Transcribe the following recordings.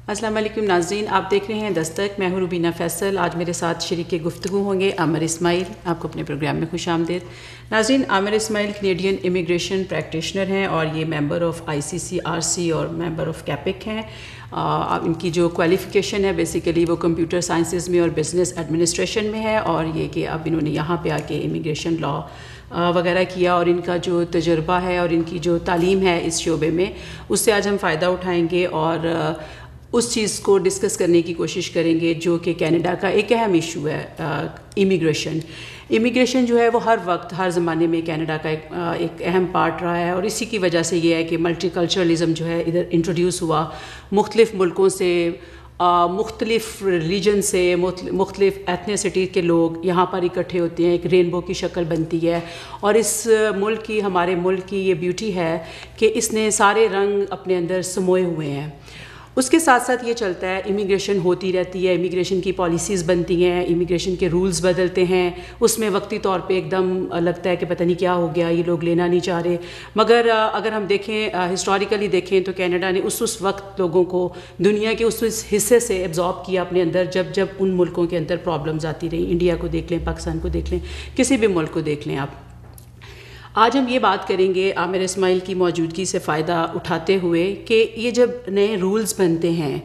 السلام علیکم ناظرین، آپ دیکھ رہے ہیں دستک، میں ہوں روبینہ فیصل۔ آج میرے ساتھ شریک گفتگو ہوں گے عامر اسماعیل۔ آپ کو اپنے پروگرام میں خوش آمدید۔ ناظرین، عامر اسماعیل کینیڈین امیگریشن پریکٹیشنر ہیں اور یہ ممبر آف ICCRC اور ممبر آف کیپک ہیں۔ ان کی جو کوالیفیکیشن ہے بیسیکلی وہ کمپیوٹر سائنسز میں اور بزنس ایڈمنسٹریشن میں ہے، اور یہ کہ اب انہوں نے یہاں پہ آ کے امیگریشن لا وغیرہ کیا، اور ان کا جو تجربہ ہے اور ان کی جو تعلیم ہے اس شعبے میں، اس سے آج ہم فائدہ اٹھائیں گے اور اس چیز کو ڈسکس کرنے کی کوشش کریں گے جو کہ کینیڈا کا ایک اہم ایشو ہے، امیگریشن جو ہے وہ ہر وقت ہر زمانے میں کینیڈا کا ایک اہم پارٹ رہا ہے، اور اسی کی وجہ سے یہ ہے کہ ملٹی کلچرلزم جو ہے ادھر انٹروڈیوس ہوا، مختلف ملکوں سے، مختلف ریلیجن سے، مختلف ایتھنیسٹی کے لوگ یہاں پر اکٹھے ہوتے ہیں، ایک رینبو کی شکل بنتی ہے۔ اور اس ملک کی، ہمارے ملک کی یہ بیوٹی ہے کہ اس نے سارے رنگ اپنے اندر سموئے ہوئے ہیں۔ اس کے ساتھ ساتھ یہ چلتا ہے، امیگریشن ہوتی رہتی ہے، امیگریشن کی پالیسیز بنتی ہیں، امیگریشن کے رولز بدلتے ہیں، اس میں وقتی طور پہ ایک دم لگتا ہے کہ پتہ نہیں کیا ہو گیا، یہ لوگ لینا نہیں چاہ رہے، مگر اگر ہم دیکھیں ہسٹوریکلی دیکھیں تو کینیڈا نے اس وقت لوگوں کو دنیا کے اس حصے سے ایبزارب کیا اپنے اندر جب ان ملکوں کے اندر پرابلمز آتی رہیں۔ انڈیا کو دیکھ لیں، پاکستان کو دیکھ لیں، کسی بھی ملک کو دیکھ لیں آپ۔ آج ہم یہ بات کریں گے عامر اسماعیل کی موجودگی سے فائدہ اٹھاتے ہوئے کہ یہ جب نئے رولز بنتے ہیں،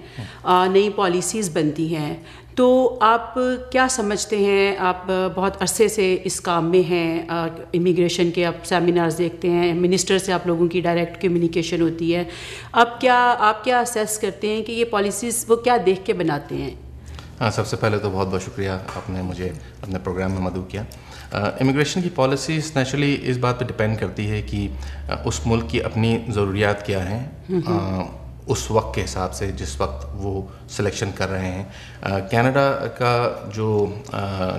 نئی پالیسیز بنتی ہیں، تو آپ کیا سمجھتے ہیں؟ آپ بہت عرصے سے اس کام میں ہیں، امیگریشن کے آپ سیمینارز دیکھتے ہیں، منسٹر سے آپ لوگوں کی ڈائریکٹ کمیونیکیشن ہوتی ہے، آپ کیا اسیس کرتے ہیں کہ یہ پالیسیز وہ کیا دیکھ کے بناتے ہیں؟ سب سے پہلے تو بہت بہت شکریہ، آپ نے مجھے اپنے پروگرام میں مدعو کیا۔ امیگریشن کی پالیسیز نیچرلی اس بات پہ ڈپینڈ کرتی ہے کہ اس ملک کی اپنی ضروریات کیا ہیں اس وقت کے حساب سے جس وقت وہ سلیکشن کر رہے ہیں۔ کینیڈا کا جو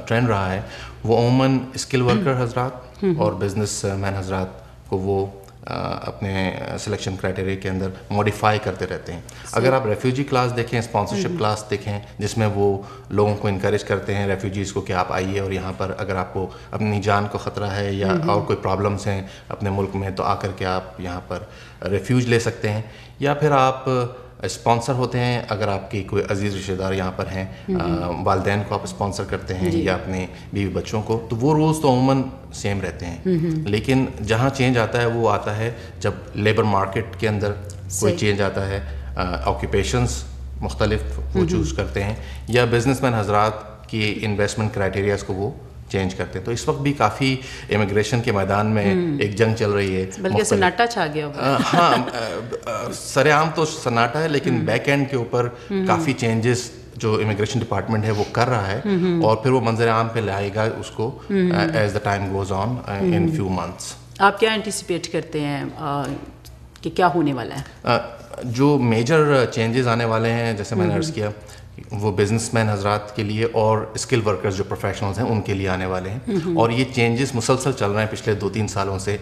ٹرینڈ رہا ہے وہ عموماً اسکل ورکر حضرات اور بزنس مین حضرات کو وہ اپنے سلیکشن کرائٹیریا کے اندر موڈیفائی کرتے رہتے ہیں۔ اگر آپ ریفیوجی کلاس دیکھیں، اسپانسرشپ کلاس دیکھیں، جس میں وہ لوگوں کو انکریج کرتے ہیں ریفیوجیز کو کہ آپ آئیے اور یہاں پر اگر آپ کو اپنی جان کو خطرہ ہے یا اور کوئی پرابلمس ہیں اپنے ملک میں تو آ کر کے آپ یہاں پر ریفیوج لے سکتے ہیں، یا پھر آپ اسپانسر ہوتے ہیں اگر آپ کی کوئی عزیز رشتہ دار یہاں پر ہیں، والدین کو آپ اسپانسر کرتے ہیں یا اپنے بیوی بچوں کو، تو وہ رولز تو عموماً سیم رہتے ہیں۔ لیکن جہاں چینج آتا ہے وہ آتا ہے جب لیبر مارکیٹ کے اندر کوئی چینج آتا ہے، آکوپیشنز مختلف وہ چوز کرتے ہیں، یا بزنس مین حضرات کی انویسٹمنٹ کرائٹیریاز کو وہ چینج کرتے ہیں۔ تو اس وقت بھی کافی امیگریشن کے میدان میں ایک جنگ چل رہی ہے، بلکہ سناٹا چھا گیا ہوگا۔ ہاں، سر عام تو سناٹا ہے، لیکن بیک اینڈ کے اوپر کافی چینجز جو امیگریشن ڈپارٹمنٹ ہے وہ کر رہا ہے، اور پھر وہ منظر عام پہ لائے گا اس کو as the time goes on in few months. آپ کیا اینٹیسپیٹ کرتے ہیں کہ کیا ہونے والا ہے؟ جو میجر چینجز آنے والے ہیں، جیسے میں نے عرض کیا، وہ بزنس مین حضرات کے لیے اور اسکل ورکرز جو پروفیشنلز ہیں ان کے لیے آنے والے ہیں، اور یہ چینجز مسلسل چل رہے ہیں پچھلے 2-3 سالوں سے۔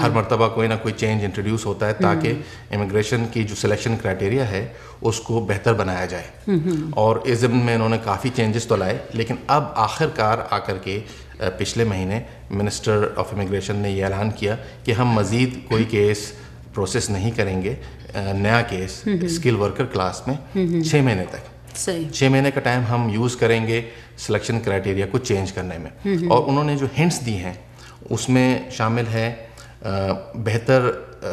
ہر مرتبہ کوئی نہ کوئی چینج انٹروڈیوس ہوتا ہے تاکہ امیگریشن کی جو سلیکشن کرائٹیریا ہے اس کو بہتر بنایا جائے، اور اس ضمن میں انہوں نے کافی چینجز تو لائے، لیکن اب آخر کار آ کر کے پچھلے مہینے منسٹر آف امیگریشن نے یہ اعلان کیا کہ ہم مزید کوئی کیس پروسیس نہیں کریں گے، نیا کیس اسکل ورکر کلاس میں 6 مہینے تک، 6 مہینے کا ٹائم ہم یوز کریں گے سلیکشن کرائٹیریا کو چینج کرنے میں۔ اور انہوں نے جو ہنٹس دی ہیں اس میں شامل ہے بہتر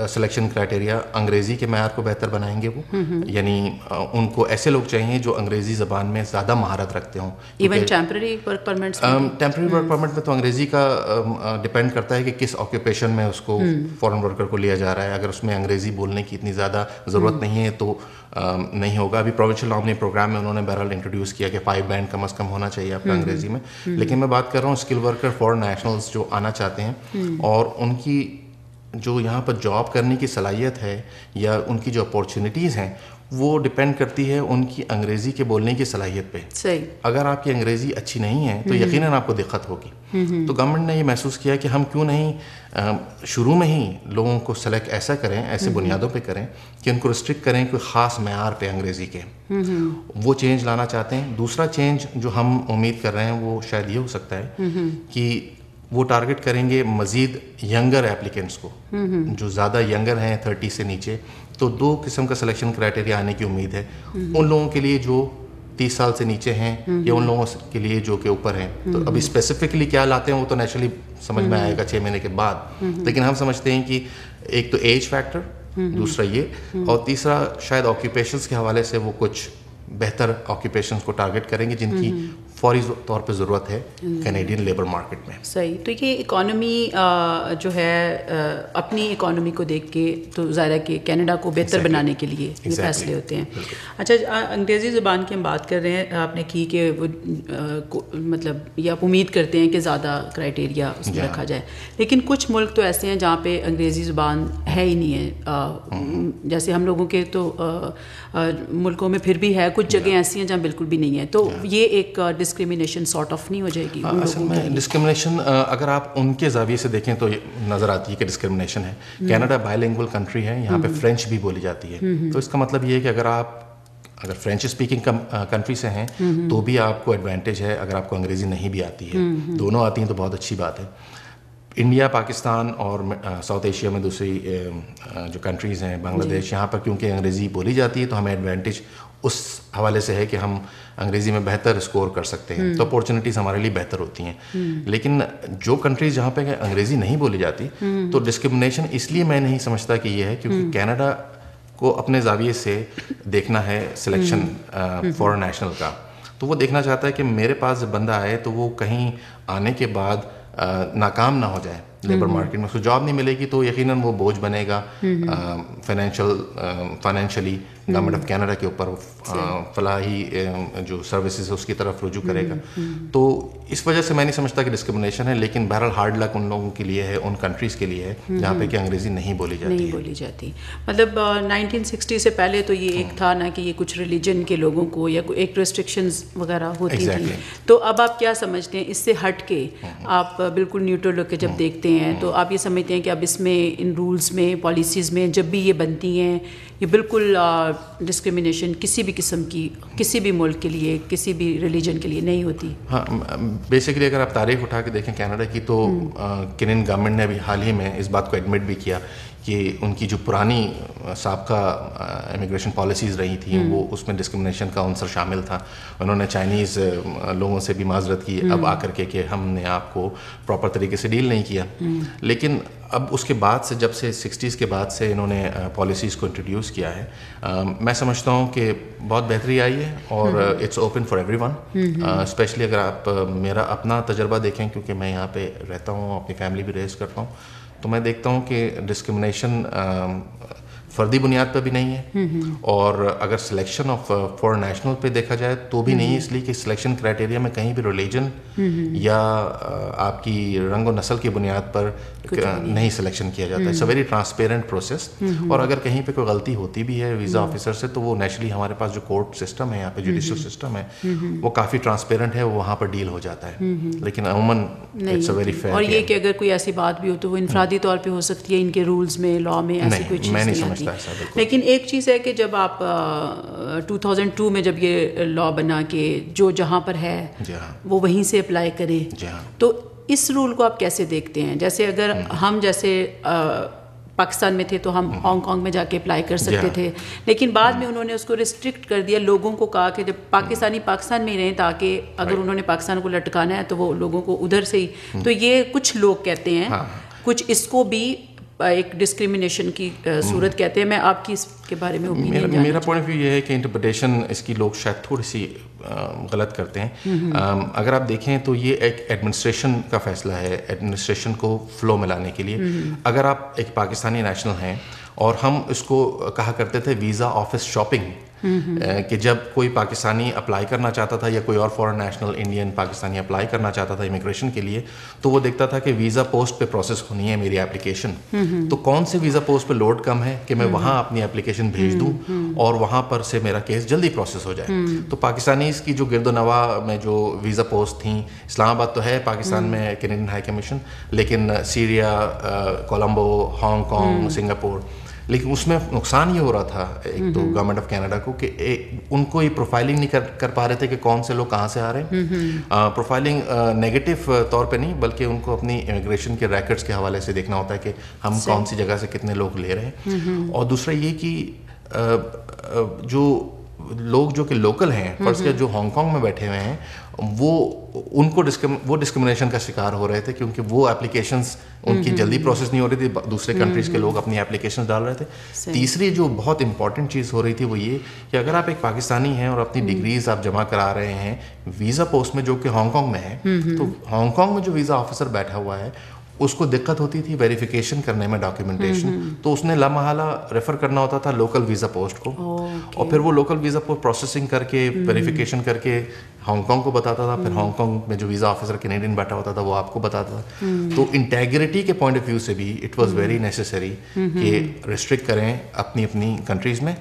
سلیکشن کرائٹیریا، انگریزی کے معیار کو بہتر بنائیں گے وہ، یعنی ان کو ایسے لوگ چاہیے جو انگریزی زبان میں زیادہ مہارت رکھتے ہوں۔ Even temporary work permits, temporary work permit میں تو انگریزی کا ڈپینڈ کرتا ہے کہ کس آکوپیشن میں اس کو فورن ورکر کو لیا جا رہا ہے۔ اگر اس میں انگریزی بولنے کی اتنی زیادہ ضرورت نہیں ہے تو نہیں ہوگا۔ ابھی پروونشل نامنی پروگرام میں انہوں نے بہرحال انٹروڈیوس کیا کہ 5 بینڈ کم از کم ہونا چاہیے آپ کا انگریزی میں، لیکن میں بات کر رہا ہوں اسکل ورکر فورن نیشنلز جو آنا چاہتے ہیں، اور ان کی جو یہاں پر جاب کرنے کی صلاحیت ہے یا ان کی جو اپارچونیٹیز ہیں وہ ڈپینڈ کرتی ہے ان کی انگریزی کے بولنے کی صلاحیت پہ۔ صحیح۔ اگر آپ کی انگریزی اچھی نہیں ہے تو یقیناً آپ کو دقت ہوگی۔ تو گورنمنٹ نے یہ محسوس کیا کہ ہم کیوں نہیں شروع میں ہی لوگوں کو سلیکٹ ایسا کریں، ایسے بنیادوں پہ کریں کہ ان کو ریسٹرکٹ کریں کوئی خاص معیار پہ انگریزی کے۔ وہ چینج لانا چاہتے ہیں۔ دوسرا چینج جو ہم امید کر رہے ہیں وہ شاید یہ ہو سکتا ہے کہ وہ ٹارگٹ کریں گے مزید ینگر ایپلیکنٹس کو جو زیادہ ینگر ہیں 30 سے نیچے. تو 2 قسم کا سلیکشن کرائٹیریا آنے کی امید ہے, ان لوگوں کے لیے جو 30 سال سے نیچے ہیں یا ان لوگوں کے لیے جو کہ اوپر ہیں. تو ابھی اسپیسیفکلی کیا لاتے ہیں وہ تو نیچرلی سمجھ میں آئے گا 6 مہینے کے بعد, لیکن ہم سمجھتے ہیں کہ ایک تو ایج فیکٹر, دوسرا یہ, اور تیسرا شاید آکیوپیشنس کے حوالے سے وہ کچھ بہتر آکیوپیشنس کو ٹارگٹ کریں گے جن کی فوری طور پہ ضرورت ہے کینیڈین لیبر مارکیٹ میں. صحیح. تو یہ اکانومی جو ہے اپنی اکانومی کو دیکھ کے تو ظاہر ہے کہ کینیڈا کو بہتر بنانے کے لیے یہ فیصلے ہوتے ہیں. اچھا, انگریزی زبان کی ہم بات کر رہے ہیں, آپ نے کی کہ وہ مطلب یہ آپ امید کرتے ہیں کہ زیادہ کرائٹیریا اس میں رکھا جائے, لیکن کچھ ملک تو ایسے ہیں جہاں پہ انگریزی زبان ہے ہی نہیں ہے, جیسے ہم لوگوں کے تو ملکوں میں پھر بھی ہے, کچھ جگہیں ایسی ہیں جہاں بالکل بھی نہیں ہے. تو یہ ایک ڈسکریمنیشن سارٹ آف نہیں ہو جائے گی؟ اصل میں ڈسکریمنیشن اگر آپ ان کے زاویے سے دیکھیں تو نظر آتی ہے کہ ڈسکریمنیشن ہے. کینیڈا بائی لینگوئل کنٹری ہے, یہاں پہ فرینچ بھی بولی جاتی ہے, تو اس کا مطلب یہ ہے کہ اگر فرینچ اسپیکنگ کنٹری سے ہیں تو بھی آپ کو ایڈوانٹیج ہے اگر آپ کو انگریزی نہیں بھی آتی ہے. دونوں آتی ہیں تو بہت اچھی بات ہے. انڈیا, پاکستان اور ساؤتھ ایشیا میں دوسری جو کنٹریز ہیں, بنگلہ دیش, یہاں پر کیونکہ انگریزی بولی جاتی ہے تو ہمیں ایڈوانٹیج اس حوالے سے ہے کہ ہم انگریزی میں بہتر اسکور کر سکتے ہیں, تو اپورچونیٹیز ہمارے لیے بہتر ہوتی ہیں. لیکن جو کنٹریز جہاں پہ انگریزی نہیں بولی جاتی تو ڈسکریمنیشن اس لیے میں نہیں سمجھتا کہ یہ ہے کیونکہ کینیڈا کو اپنے زاویے سے دیکھنا ہے سلیکشن فارن نیشنل کا, تو وہ دیکھنا چاہتا ہے کہ میرے پاس جب بندہ آئے تو وہ کہیں آنے کے بعد ناکام نہ ہو جائے لیبر مارکیٹ میں, اس کو جاب نہیں ملے گی تو یقیناً وہ بوجھ بنے گا فائنینشلی گورنمنٹ آف کینیڈا کے اوپر, فلاحی جو سروسز ہے اس کی طرف رجوع کرے گا. تو اس وجہ سے میں نہیں سمجھتا کہ ڈسکریمنیشن ہے, لیکن بہرحال ہارڈ لک ان لوگوں کے لیے ہے, ان کنٹریز کے لیے ہے جہاں پہ کہ انگریزی نہیں بولی جاتی. مطلب 1960 سے پہلے تو یہ ایک تھا نا کہ یہ کچھ ریلیجن کے لوگوں کو یا ایک ریسٹرکشنز وغیرہ ہوتی تھیں, تو اب آپ کیا سمجھتے ہیں اس سے ہٹ کے آپ بالکل نیوٹرل ہو کے جب دیکھتے ہیں تو آپ یہ سمجھتے ہیں کہ اب اس میں ان رولز میں, پالیسیز میں جب بھی یہ بنتی ہیں یہ بالکل ڈسکریمنیشن کسی بھی قسم کی کسی بھی ملک کے لیے, کسی بھی ریلیجن کے لیے نہیں ہوتی؟ ہاں, بیسیکلی اگر آپ تاریخ اٹھا کے دیکھیں کینیڈا کی تو کینیڈین گورنمنٹ نے ابھی حال ہی میں اس بات کو ایڈمٹ بھی کیا کہ ان کی جو پرانی سابقہ امیگریشن پالیسیز رہی تھیں وہ اس میں ڈسکریمنیشن کا عنصر شامل تھا. انہوں نے چائنیز لوگوں سے بھی معذرت کی اب آ کر کے کہ ہم نے آپ کو پراپر طریقے سے ڈیل نہیں کیا, لیکن اب اس کے بعد سے جب سے 60s کے بعد سے انہوں نے پالیسیز کو انٹروڈیوس کیا ہے, میں سمجھتا ہوں کہ بہت بہتری آئی ہے اور it's open for everyone. Especially اگر آپ میرا اپنا تجربہ دیکھیں, کیونکہ میں یہاں پہ رہتا ہوں, اپنی فیملی بھی ریز کرتا ہوں, تو میں دیکھتا ہوں کہ ڈسکریمنیشن فردی بنیاد پہ بھی نہیں ہے, اور اگر سلیکشن آف فارن نیشنل پہ دیکھا جائے تو بھی نہیں ہے, اس لیے کہ سلیکشن کرائٹیریا میں کہیں بھی ریلیجن یا آپ کی رنگ و نسل کی بنیاد پر نہیں سلیکشن کیا جاتا ہے. It's a very transparent process, اور اگر کہیں پہ کوئی غلطی ہوتی بھی ہے ویزا آفیسر سے تو وہ نیچرلی ہمارے پاس جو کورٹ سسٹم ہے, یہاں پہ جوڈیشل سسٹم ہے, وہ کافی ٹرانسپیرنٹ ہے, وہ وہاں پر ڈیل ہو جاتا ہے. لیکن عموماً اٹس اے ویری فیئر. اور یہ کہ اگر کوئی ایسی بات بھی ہو تو وہ انفرادی طور پہ ہو سکتی ہے, ان کے رولز میں, لا میں ایسی کوئی چیز نہیں آتی. لیکن ایک چیز ہے کہ جب آپ 2002 میں جب یہ لا بنا کہ جو جہاں پر ہے وہ وہیں سے اپلائی کرے, تو اس رول کو آپ کیسے دیکھتے ہیں؟ جیسے اگر ہم جیسے پاکستان میں تھے تو ہم ہانگ کانگ میں جا کے اپلائی کر سکتے تھے, لیکن بعد میں انہوں نے اس کو ریسٹرکٹ کر دیا, لوگوں کو کہا کہ جب پاکستانی پاکستان میں ہی رہیں, تاکہ اگر انہوں نے پاکستان کو لٹکانا ہے تو وہ لوگوں کو ادھر سے ہی. تو یہ کچھ لوگ کہتے ہیں, کچھ اس کو بھی ایک ڈسکریمنیشن کی صورت کہتے ہیں. میں آپ کی اس کے بارے میں میرا پوائنٹ آف ویو یہ ہے کہ انٹرپریٹیشن اس کی لوگ شاید تھوڑی سی غلط کرتے ہیں. اگر آپ دیکھیں تو یہ ایک ایڈمنسٹریشن کا فیصلہ ہے, ایڈمنسٹریشن کو فلو میں لانے کے لیے. اگر آپ ایک پاکستانی نیشنل ہیں, اور ہم اس کو کہا کرتے تھے ویزا آفس شاپنگ, کہ جب کوئی پاکستانی اپلائی کرنا چاہتا تھا یا کوئی اور foreign national Indian Pakistani apply کرنا چاہتا تھا امیگریشن کے لیے, تو وہ دیکھتا تھا کہ ویزا پوسٹ پہ پروسیس ہونی ہے میری اپلیکیشن, تو کون سے ویزا پوسٹ پہ لوڈ کم ہے کہ میں وہاں اپنی اپلیکیشن بھیج دوں اور وہاں پر سے میرا کیس جلدی پروسیس ہو جائے. تو پاکستانیز کی جو گرد و نواح میں جو ویزا پوسٹ تھیں, اسلام آباد تو ہے پاکستان میں کینیڈین ہائی کمیشن, لیکن Syria, Colombo, Hong Kong, Singapore, لیکن اس میں نقصان یہ ہو رہا تھا ایک تو گورنمنٹ آف کینیڈا کو کہ ان کو یہ پروفائلنگ نہیں کر پا رہے تھے کہ کون سے لوگ کہاں سے آ رہے ہیں. پروفائلنگ نیگیٹو طور پہ نہیں بلکہ ان کو اپنی امیگریشن کے ریکارڈس کے حوالے سے دیکھنا ہوتا ہے کہ ہم کون سی جگہ سے کتنے لوگ لے رہے ہیں. اور دوسرا یہ کہ جو لوگ جو کہ لوکل ہیں فرض کیا جو ہانگ کانگ میں بیٹھے ہوئے ہیں وہ ڈسکرمنیشن کا شکار ہو رہے تھے کیونکہ وہ اپلیکیشنز ان کی جلدی پروسیس نہیں ہو رہی تھی, دوسرے کنٹریز کے لوگ اپنی اپلیکیشنز ڈال رہے تھے. تیسری جو بہت امپورٹنٹ چیز ہو رہی تھی وہ یہ کہ اگر آپ ایک پاکستانی ہیں اور اپنی ڈگریز آپ جمع کرا رہے ہیں ویزا پوسٹ میں جو کہ ہانگ کانگ میں ہے, تو ہانگ کانگ میں جو ویزا آفیسر بیٹھا ہوا ہے اس کو دقت ہوتی تھی ویریفیکیشن کرنے میں ڈاکیومنٹیشن, تو اس نے لامحالہ ریفر کرنا ہوتا تھا لوکل ویزا پوسٹ کو, اور پھر وہ لوکل ویزا پوسٹ پروسیسنگ کر کے ویریفیکیشن کر کے ہانگ کانگ کو بتاتا تھا, پھر ہانگ کانگ میں جو ویزا آفیسر کینیڈین بیٹھا ہوتا تھا وہ آپ کو بتاتا تھا. تو انٹیگریٹی کے پوائنٹ آف ویو سے بھی اٹ واز ویری نیسیسری کہ ریسٹرکٹ کریں اپنی کنٹریز میں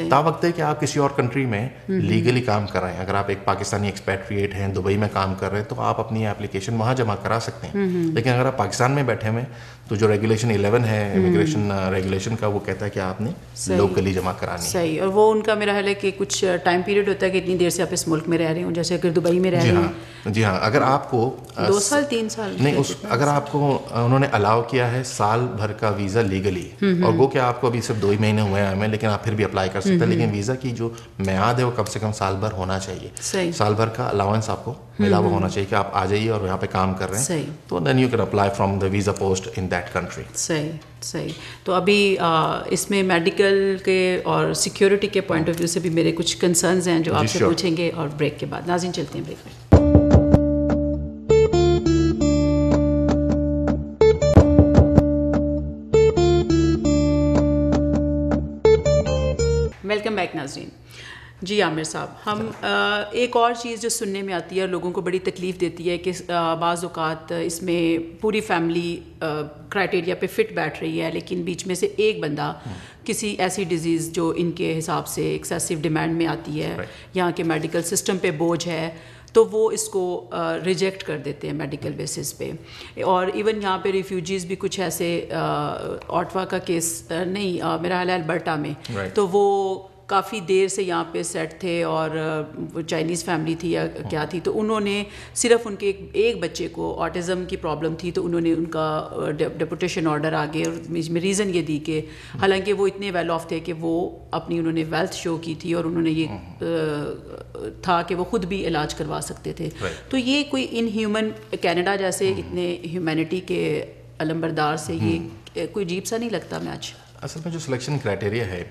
تا وقت ہے کہ آپ کسی اور کنٹری میں لیگلی کام کر رہے ہیں. اگر آپ ایک پاکستانی ایکسپیٹریٹ ہیں دبئی میں کام کر رہے ہیں تو آپ اپنی اپلیکیشن وہاں جمع کرا سکتے ہیں, لیکن اگر آپ پاکستان میں بیٹھے ہوئے تو جو ریگولیشن 11 ہے امیگریشن ریگولیشن کا وہ کہتا ہے کہ آپ نے لوکلی جمع کرانی ہے. صحیح. اور وہ ان کا میرا خیال ہے کہ کچھ ٹائم پیریڈ ہوتا ہے کہ اتنی دیر سے آپ اس ملک میں رہ رہے ہوں, جیسے اگر دبئی میں رہ رہے ہیں. جی ہاں, اگر آپ کو 2 سال 3 سال نہیں, اگر آپ کو انہوں نے الاؤ کیا ہے سال بھر کا ویزا لیگلی, اور وہ کہ آپ کو ابھی صرف 2 ہی مہینے ہوئے ہیں ہمیں, لیکن آپ پھر بھی اپلائی کر سکتے ہیں, لیکن ویزا کی جو میعاد ہے وہ کم سے کم سال بھر ہونا چاہیے. سال بھر کا الاؤنس آپ کو ملا ہوا ہونا چاہیے کہ آپ آ جائیے اور یہاں پہ کام کر رہے ہیں, تو then you can apply from the visa post in that country. صحیح. تو ابھی اس میں میڈیکل کے اور سیکیورٹی کے پوائنٹ آف ویو سے بھی میرے کچھ کنسرنز ہیں جو آپ سے پوچھیں گے, اور بریک کے بعد. ناظرین چلتے ہیں بریک میں. ویلکم بیک ناظرین. جی عامر صاحب, ہم ایک اور چیز جو سننے میں آتی ہے اور لوگوں کو بڑی تکلیف دیتی ہے کہ بعض اوقات اس میں پوری فیملی کرائٹیریا پہ فٹ بیٹھ رہی ہے, لیکن بیچ میں سے ایک بندہ کسی ایسی ڈیزیز جو ان کے حساب سے ایکسیسو ڈیمانڈ میں آتی ہے, یہاں کے میڈیکل سسٹم پہ بوجھ ہے, تو وہ اس کو ریجیکٹ کر دیتے ہیں میڈیکل بیسس پہ. اور ایون یہاں پہ ریفیوجیز بھی کچھ ایسے, آٹوا کا کیس نہیں, میرا حال ہے البرٹا میں, تو وہ کافی دیر سے یہاں پہ سیٹ تھے اور وہ چائنیز فیملی تھی یا کیا تھی, تو انہوں نے صرف ان کے ایک بچے کو آٹزم کی پرابلم تھی, تو انہوں نے ان کا ڈیپوٹیشن آرڈر آ گئے, اور میں ریزن یہ دی کہ حالانکہ وہ اتنے ویل آف تھے کہ وہ اپنی انہوں نے ویلتھ شو کی تھی اور انہوں نے یہ تھا کہ وہ خود بھی علاج کروا سکتے تھے. تو یہ کوئی ان ہیومن, کینیڈا جیسے اتنے ہیومینٹی کے علمبردار سے یہ کوئی عجیب سا نہیں لگتا میں آج؟ اصل میں جو سلیکشن کرائٹیریا ہے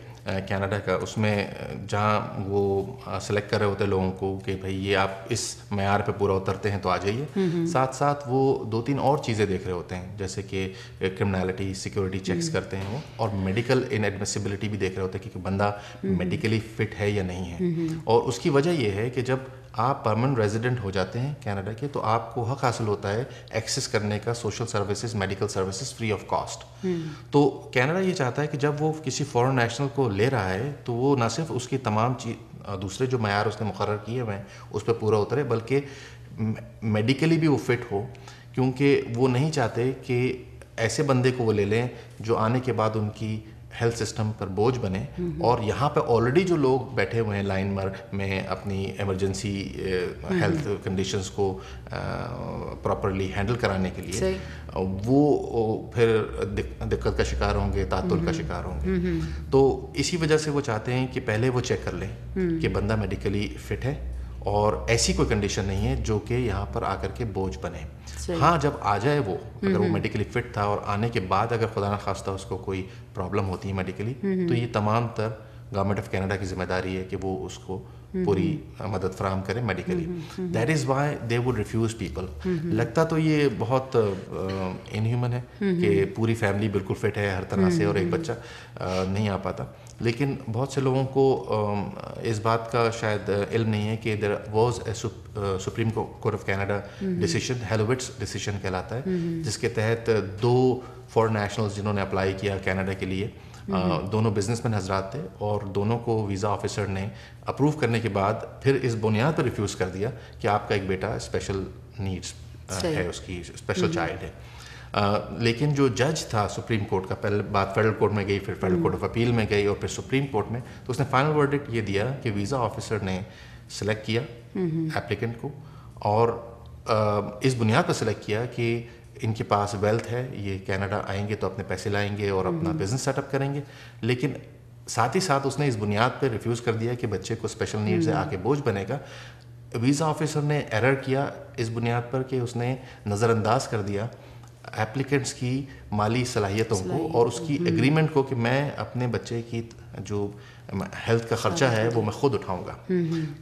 کینیڈا کا, اس میں جہاں وہ سلیکٹ کر رہے ہوتے ہیں لوگوں کو کہ بھائی یہ آپ اس معیار پہ پورا اترتے ہیں تو آ جائیے, ساتھ ساتھ وہ 2-3 اور چیزیں دیکھ رہے ہوتے ہیں, جیسے کہ کرمنالٹی, سیکورٹی چیکس کرتے ہیں وہ, اور میڈیکل ان ایڈمیسیبلٹی بھی دیکھ رہے ہوتے ہیں کہ بندہ میڈیکلی فٹ ہے یا نہیں ہے. اور اس کی وجہ یہ ہے کہ جب آپ پرماننٹ ریزیڈنٹ ہو جاتے ہیں کینیڈا کے, تو آپ کو حق حاصل ہوتا ہے ایکسیس کرنے کا social services, medical services free of cost. تو کینیڈا یہ چاہتا ہے کہ جب وہ کسی فورن نیشنل کو لے رہا ہے تو وہ نہ صرف اس کی تمام دوسرے جو معیار اس نے مقرر کیے ہوئے ہیں اس پہ پورا اترے, بلکہ میڈیکلی بھی وہ فٹ ہو, کیونکہ وہ نہیں چاہتے کہ ایسے بندے کو وہ لے لیں جو آنے کے بعد ان کی ہیلتھ سسٹم پر بوجھ بنے. اور یہاں پہ آلریڈی جو لوگ بیٹھے ہوئے ہیں لائن میں اپنی ایمرجنسی ہیلتھ کنڈیشنز کو پراپرلی ہینڈل کرانے کے لیے, وہ پھر دقت کا شکار ہوں گے, تعطل کا شکار ہوں گے. تو اسی وجہ سے وہ چاہتے ہیں کہ پہلے وہ چیک کر لیں کہ بندہ میڈیکلی فٹ ہے اور ایسی کوئی کنڈیشن نہیں ہے جو کہ یہاں پر آ کر کے بوجھ بنے. ہاں, جب آ جائے وہ, اگر وہ میڈیکلی فٹ تھا اور آنے کے بعد اگر خدا نخواستہ اس کو کوئی پرابلم ہوتی ہے میڈیکلی, تو یہ تمام تر گورنمنٹ آف کینیڈا کی ذمہ داری ہے کہ وہ اس کو پوری مدد فراہم کرے medically. That is why they would refuse people. لگتا تو یہ بہت ان ہیومن ہے کہ پوری فیملی بالکل فٹ ہے ہر طرح سے اور ایک بچہ نہیں آ پاتا, لیکن بہت سے لوگوں کو اس بات کا شاید علم نہیں ہے کہ there was a Supreme Court of Canada decision, ہیلوٹس ڈیسیشن کہلاتا ہے, جس کے تحت 2 فورن نیشنلز جنہوں نے اپلائی کیا کینیڈا کے لیے, دونوں بزنس مین حضرات تھے, اور دونوں کو ویزا آفیسر نے اپروو کرنے کے بعد پھر اس بنیاد پر ریفیوز کر دیا کہ آپ کا ایک بیٹا اسپیشل نیڈس ہے, اس کی اسپیشل چائلڈ ہے. لیکن جو جج تھا سپریم کورٹ کا، پہلے بات فیڈرل کورٹ میں گئی، پھر فیڈرل کورٹ آف اپیل میں گئی اور پھر سپریم کورٹ میں، تو اس نے فائنل ورڈکٹ یہ دیا کہ ویزا آفیسر نے سلیکٹ کیا ایپلیکنٹ کو، اور اس بنیاد پر سلیکٹ کیا کہ ان کے پاس ویلتھ ہے، یہ کینیڈا آئیں گے تو اپنے پیسے لائیں گے اور اپنا بزنس سیٹ اپ کریں گے، لیکن ساتھ ہی ساتھ اس نے اس بنیاد پہ ریفیوز کر دیا کہ بچے کو اسپیشل نیڈز ہے، آ کے بوجھ بنے گا. ویزا آفیسر نے ایرر کیا اس بنیاد پر کہ اس نے نظر انداز کر دیا ایپلیکنٹس کی مالی صلاحیتوں کو اور اس کی ایگریمنٹ کو کہ میں اپنے بچے کی جو ہیلتھ کا خرچہ ہے وہ میں خود اٹھاؤں گا.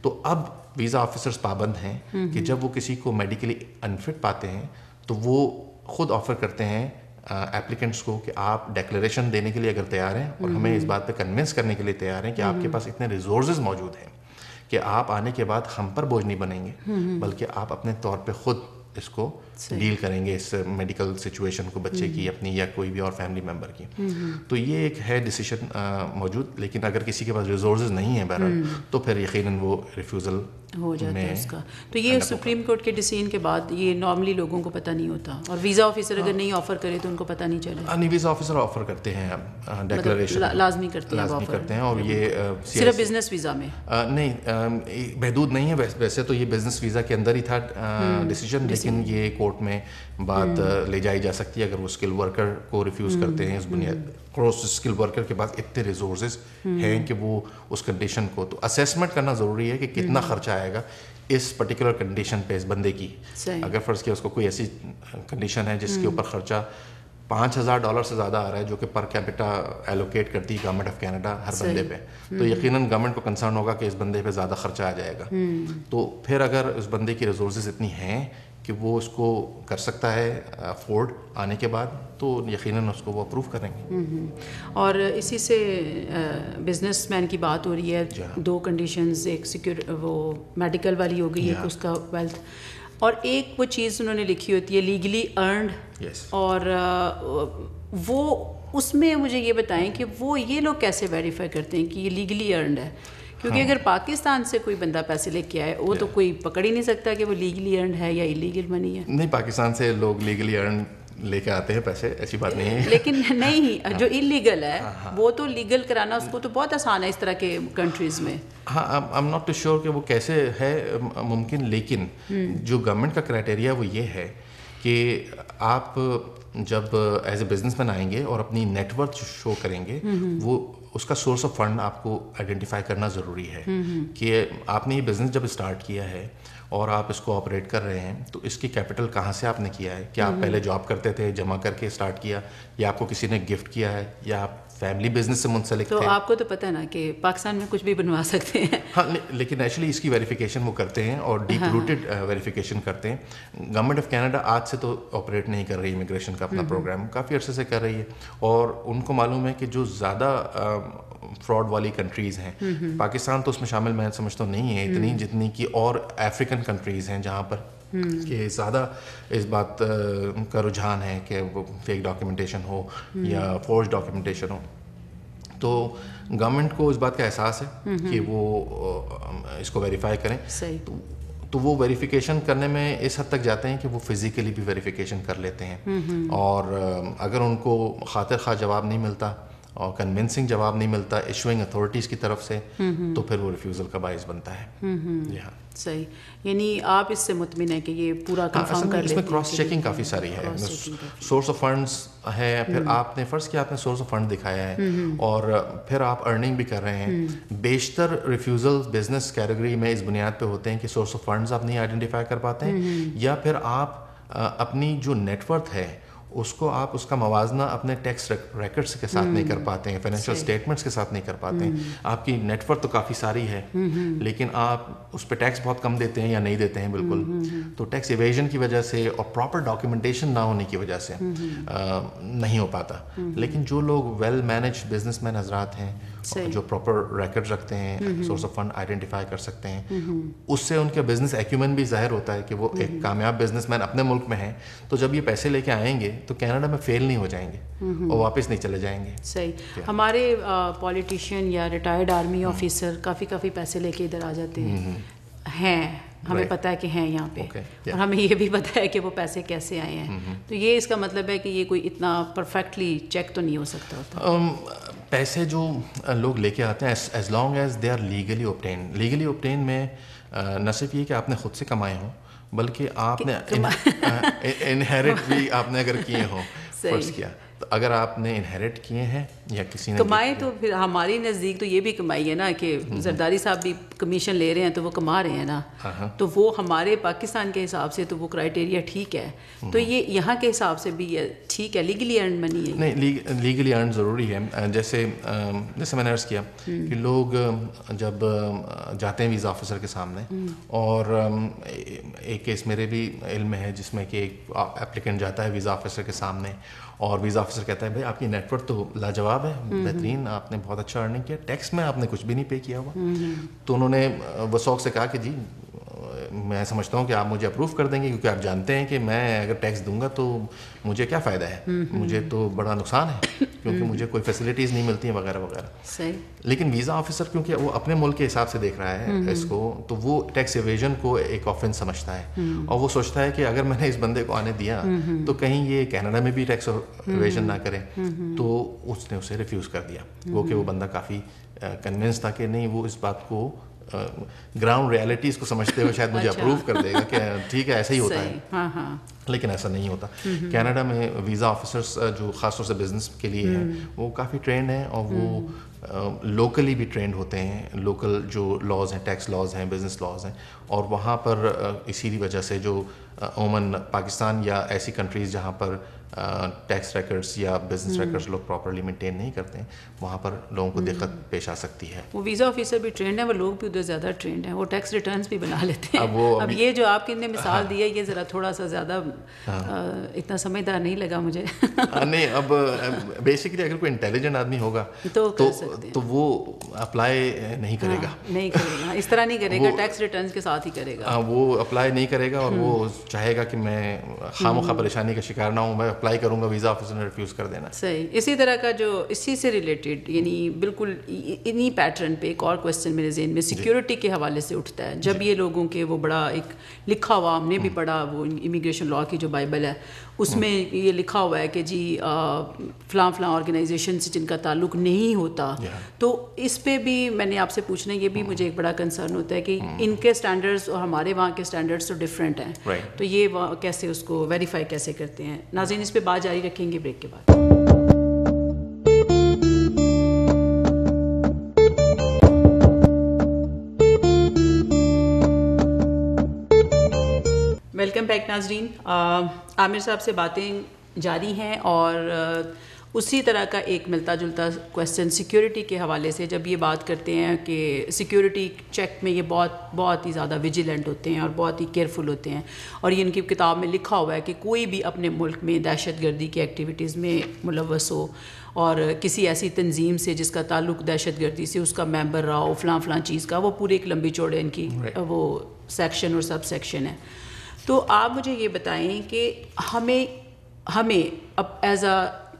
تو اب ویزا آفیسرز پابند ہیں کہ جب وہ کسی کو میڈیکلی انفٹ پاتے ہیں تو وہ خود آفر کرتے ہیں ایپلیکنٹس کو کہ آپ ڈیکلیریشن دینے کے لیے اگر تیار ہیں اور ہمیں اس بات پہ کنونس کرنے کے لیے تیار ہیں کہ آپ کے پاس اتنے ریسورسز موجود ہیں کہ آپ آنے کے بعد ہم پر بوجھ نہیں بنیں گے، بلکہ آپ اپنے طور پہ خود اس کو ڈیل کریں گے، اس میڈیکل سچویشن کو بچے کی اپنی یا کوئی بھی اور فیملی ممبر کی. تو یہ ایک ہے ڈیسیشن موجود، لیکن اگر کسی کے پاس ریسورسز نہیں ہیں بہرحال تو پھر یقیناً وہ ریفیوزل ہو جاتا ہے اس کا. تو یہ سپریم کورٹ کے ڈیسیژن کے بعد یہ نارملی لوگوں کو پتہ نہیں ہوتا، اور ویزا آفیسر اگر نہیں آفر کرے تو ان کو پتہ نہیں چلے. نہیں، ویزا آفیسر آفر کرتے ہیں ڈیکلیریشن لازمی کرتے ہیں اور یہ صرف بزنس ویزا میں نہیں، محدود نہیں ہے. ویسے تو یہ بزنس ویزا کے اندر ہی تھا ڈیسیجن، لیکن یہ کورٹ میں بات لے جائی جا سکتی ہے اگر وہ اسکل ورکر کو ریفیوز کرتے ہیں. اس بنیاد کروس اسکل ورکر کے پاس اتنے ریسورسز ہیں کہ وہ اس کنڈیشن کو تو اسیسمنٹ کرنا ضروری ہے کہ کتنا خرچہ آئے گا اس پرٹیکولر کنڈیشن پہ اس بندے کی. اگر فرض کیا اس کو کوئی ایسی کنڈیشن ہے جس کے اوپر خرچہ $5,000 سے زیادہ آ رہا ہے جو کہ پر کیپٹا ایلوکیٹ کرتی ہے گورنمنٹ آف کینیڈا ہر بندے پہ، تو یقیناً گورنمنٹ کو کنسرن ہوگا کہ اس بندے پہ زیادہ خرچہ آ جائے گا. تو پھر اگر اس بندے کی ریسورسز اتنی ہیں کہ وہ اس کو کر سکتا ہے افورڈ آنے کے بعد، تو یقیناً اس کو وہ اپروو کریں گے. اور اسی سے بزنس مین کی بات ہو رہی ہے، دو کنڈیشنز، ایک وہ میڈیکل والی ہو گئی، ایک اس کا ویلتھ، اور ایک وہ چیز انہوں نے لکھی ہوتی ہے لیگلی ارنڈ. اور وہ اس میں مجھے یہ بتائیں کہ وہ یہ لوگ کیسے ویریفائی کرتے ہیں کہ یہ لیگلی ارنڈ ہے؟ کیونکہ اگر پاکستان سے کوئی بندہ پیسے لے کے آئے وہ تو کوئی پکڑ ہی نہیں سکتا کہ وہ لیگلی ارنڈ ہے یا ایلیگل منی ہے. نہیں، پاکستان سے لوگ لیگلی ارنڈ لے کے آتے ہیں پیسے، ایسی بات نہیں ہے. لیکن نہیں، جو انلیگل ہے وہ تو لیگل کرانا اس کو تو بہت آسان ہے اس طرح کے کنٹریز میں. ہاں، I am not too sure کہ وہ کیسے ہے ممکن، لیکن جو گورنمنٹ کا کرائٹیریا وہ یہ ہے کہ آپ جب ایز اے بزنس مین آئیں گے اور اپنی نیٹ ورتھ شو کریں گے، وہ اس کا سورس آف فنڈ آپ کو آئیڈینٹیفائی کرنا ضروری ہے کہ آپ نے یہ بزنس جب اسٹارٹ کیا ہے اور آپ اس کو آپریٹ کر رہے ہیں تو اس کی کیپٹل کہاں سے آپ نے کیا ہے. کیا آپ پہلے جاب کرتے تھے، جمع کر کے اسٹارٹ کیا، یا آپ کو کسی نے گفٹ کیا ہے، یا آپ فیملی بزنس سے منسلک تھے؟ تو آپ کو تو پتہ ہے نا کہ پاکستان میں کچھ بھی بنوا سکتے ہیں. ہاں، لیکن ایکچولی اس کی ویریفیکیشن وہ کرتے ہیں اور ڈیپ روٹڈ ویریفیکیشن کرتے ہیں. گورنمنٹ آف کینیڈا آج سے تو آپریٹ نہیں کر رہی امیگریشن کا اپنا پروگرام، کافی عرصے سے کر رہی ہے، اور ان کو معلوم ہے کہ جو زیادہ فراڈ والی کنٹریز ہیں، پاکستان تو اس میں شامل میں سمجھتا ہوں نہیں ہے اتنی جتنی کہ اور افریقن کنٹریز ہیں جہاں پر کہ زیادہ اس بات کا رجحان ہے کہ وہ فیک ڈاکیومنٹیشن ہو یا فورج ڈاکیومنٹیشن ہو. تو گورنمنٹ کو اس بات کا احساس ہے کہ وہ اس کو ویریفائی کریں. تو وہ ویریفیکیشن کرنے میں اس حد تک جاتے ہیں کہ وہ فزیکلی بھی ویریفیکیشن کر لیتے ہیں، اور اگر ان کو خاطر خواہ جواب نہیں ملتا اور کنونسنگ جواب نہیں ملتا ایشوئنگ اتھارٹیز کی طرف سے، تو پھر وہ ریفیوزل کا باعث بنتا ہے. صحیح، یعنی آپ اس سے مطمئن ہیں کہ یہ پورا کنفرم کر لیتے ہیں. اس میں کراس چیکنگ کافی ساری ہے، سورس آف فنڈز ہے، پھر آپ نے فرض کیا آپ نے سورس آف فنڈ دکھایا ہے اور پھر آپ ارننگ بھی کر رہے ہیں. بیشتر ریفیوزل بزنس کیٹیگری میں اس بنیاد پہ ہوتے ہیں کہ سورس آف فنڈز آپ نہیں آئیڈینٹیفائی کر پاتے ہیں، یا پھر آپ اپنی جو نیٹ ورتھ ہے اس کو آپ اس کا موازنہ اپنے ٹیکس ریکارڈس کے ساتھ نہیں کر پاتے ہیں، فائنینشیل اسٹیٹمنٹس کے ساتھ نہیں کر پاتے ہیں. آپ کی نیٹ ورتھ تو کافی ساری ہے لیکن آپ اس پہ ٹیکس بہت کم دیتے ہیں یا نہیں دیتے ہیں بالکل. تو ٹیکس ایویژن کی وجہ سے اور پراپر ڈاکیومنٹیشن نہ ہونے کی وجہ سے نہیں ہو پاتا. لیکن جو لوگ ویل مینج بزنس مین حضرات ہیں جو پراپر ریکارڈ رکھتے ہیں، سورس آف فنڈ آئیڈینٹیفائی کر سکتے ہیں، اس سے ان کا بزنس ایکیومن بھی ظاہر ہوتا ہے کہ وہ ایک کامیاب بزنس مین اپنے ملک میں ہیں. تو جب یہ پیسے لے کے آئیں گے تو کینیڈا میں فیل نہیں ہو جائیں گے اور واپس نہیں چلے جائیں گے. صحیح. ہمارے پولیٹیشین یا ریٹائرڈ آرمی آفیسر کافی پیسے لے کے ادھر آ جاتے ہیں ہمیں پتہ ہے کہ ہیں یہاں پہ, اور ہمیں یہ بھی پتہ ہے کہ وہ پیسے کیسے آئے ہیں. تو یہ اس کا مطلب ہے کہ یہ کوئی اتنا پرفیکٹلی چیک تو نہیں ہو سکتا ہوتا. پیسے جو لوگ لے کے آتے ہیں as long as they are legally obtain میں نہ صرف یہ کہ آپ نے خود سے کمائے ہوں, بلکہ آپ نے انہیریٹ بھی آپ نے اگر کیے ہوں, فرض کیا تو اگر آپ نے انہیریٹ کیے ہیں یا کسی نے کمائے, تو پھر ہماری نزدیک تو یہ بھی کمائی ہے نا کہ زرداری صاحب بھی کمیشن لے رہے ہیں تو وہ کما رہے ہیں نا, تو وہ ہمارے پاکستان کے حساب سے تو وہ کرائٹیریا ٹھیک ہے. تو یہ یہاں کے حساب سے بھی ٹھیک ہے, لیگلی ارن منی ہے. نہیں, لیگلی ارن ضروری ہے. جیسے میں نے عرض کیا کہ لوگ جب جاتے ہیں ویزا آفیسر کے سامنے, اور ایک کیس میرے بھی علم میں ہے جس میں کہ ایک اپلیکنٹ جاتا ہے ویزا آفیسر کے سامنے, اور ویزا آفیسر کہتا ہے بھائی آپ کی نیٹ ورتھ تو لاجواب ہے, بہترین, آپ نے بہت اچھا ارننگ کیا, ٹیکس میں آپ نے کچھ بھی نہیں پے کیا ہوا. تو انہوں نے وثوق سے کہا کہ جی میں سمجھتا ہوں کہ آپ مجھے اپروو کر دیں گے, کیونکہ آپ جانتے ہیں کہ میں اگر ٹیکس دوں گا تو مجھے کیا فائدہ ہے, مجھے تو بڑا نقصان ہے کیونکہ مجھے کوئی فیسلٹیز نہیں ملتی ہیں وغیرہ وغیرہ. صحیح. لیکن ویزا آفیسر کیونکہ وہ اپنے ملک کے حساب سے دیکھ رہا ہے اس کو, تو وہ ٹیکس ایویژن کو ایک آفینس سمجھتا ہے, اور وہ سوچتا ہے کہ اگر میں نے اس بندے کو آنے دیا تو کہیں یہ کینیڈا میں بھی ٹیکس ایویژن نہ کرے. تو اس نے اسے ریفیوز کر دیا, وہ کہ وہ بندہ کافی کنونس تھا کہ نہیں, وہ اس بات کو گراؤنڈ ریالٹیز کو سمجھتے ہوئے شاید مجھے اپروو کر دے گا کہ ٹھیک ہے ایسا ہی ہوتا ہے. لیکن ایسا نہیں ہوتا. کینیڈا میں ویزا آفیسرس جو خاص طور سے بزنس کے لیے ہیں وہ کافی ٹرینڈ ہیں, اور وہ لوکلی بھی ٹرینڈ ہوتے ہیں. لوکل جو لاز ہیں, ٹیکس لاز ہیں, بزنس لاز ہیں, اور وہاں پر اسی وجہ سے جو عموماً پاکستان یا ایسی کنٹریز جہاں پر ٹیکس ریکارڈس یا بزنس ریکارڈس لوگ پراپرلی مینٹین نہیں کرتے ہیں, وہاں پر لوگوں کو دقت پیش آ سکتی ہے. وہ ویزا آفیسر بھی ٹرینڈ ہے, وہ لوگ بھی ادھر زیادہ ٹرینڈ ہیں, وہ ٹیکس ریٹرنس بھی بنا لیتے ہیں. اب یہ جو آپ نے مثال دی ہے یہ ذرا تھوڑا سا زیادہ اتنا سمجھدار نہیں لگا مجھے. نہیں, اب بیسکلی اگر کوئی انٹیلیجنٹ آدمی ہوگا تو وہ اپلائی نہیں کرے گا, اس طرح نہیں کرے گا, ٹیکس ریٹرنس کے ساتھ ہی کرے گا. وہ اپلائی نہیں کرے گا, اور وہ چاہے گا کہ میں خواہ پریشانی کا شکار نہ ہوں, میں اپلائی کروں گا, ویزا آفیسر نے ریفیوز کر دینا. صحیح. اسی طرح کا جو اسی سے ریلیٹڈ یعنی بالکل انہی پیٹرن پہ ایک اور کویسچن میرے ذہن میں سیکیورٹی کے حوالے سے اٹھتا ہے. جب یہ لوگوں کے وہ بڑا ایک لکھا ہوا, ہم نے بھی پڑھا وہ امیگریشن لاء کی جو بائبل ہے اس میں یہ لکھا ہوا ہے کہ جی فلاں آرگنائزیشن سے جن کا تعلق نہیں ہوتا, تو اس پہ بھی میں نے آپ سے پوچھنا, یہ بھی مجھے ایک بڑا کنسرن ہوتا ہے کہ ان کے اسٹینڈرڈس اور ہمارے وہاں کے اسٹینڈرڈس تو ڈفرینٹ ہیں, تو یہ کیسے اس کو ویریفائی کیسے کرتے ہیں. ناظرین اس پہ بات جاری رکھیں گے بریک کے بعد. ویلکم بیک ناظرین. عامر صاحب سے باتیں جاری ہیں, اور اسی طرح کا ایک ملتا جلتا کویسچن سیکیورٹی کے حوالے سے. جب یہ بات کرتے ہیں کہ سیکیورٹی چیک میں یہ بہت ہی زیادہ ویجیلنٹ ہوتے ہیں اور بہت ہی کیئرفل ہوتے ہیں, اور یہ ان کی کتاب میں لکھا ہوا ہے کہ کوئی بھی اپنے ملک میں دہشت گردی کی ایکٹیویٹیز میں ملوث ہو اور کسی ایسی تنظیم سے جس کا تعلق دہشت گردی سے اس کا ممبر رہا ہو فلاں چیز کا, وہ پورے ایک لمبی چوڑے ان کی وہ سیکشن اور سب سیکشن ہے. تو آپ مجھے یہ بتائیں کہ ہمیں اب ایز اے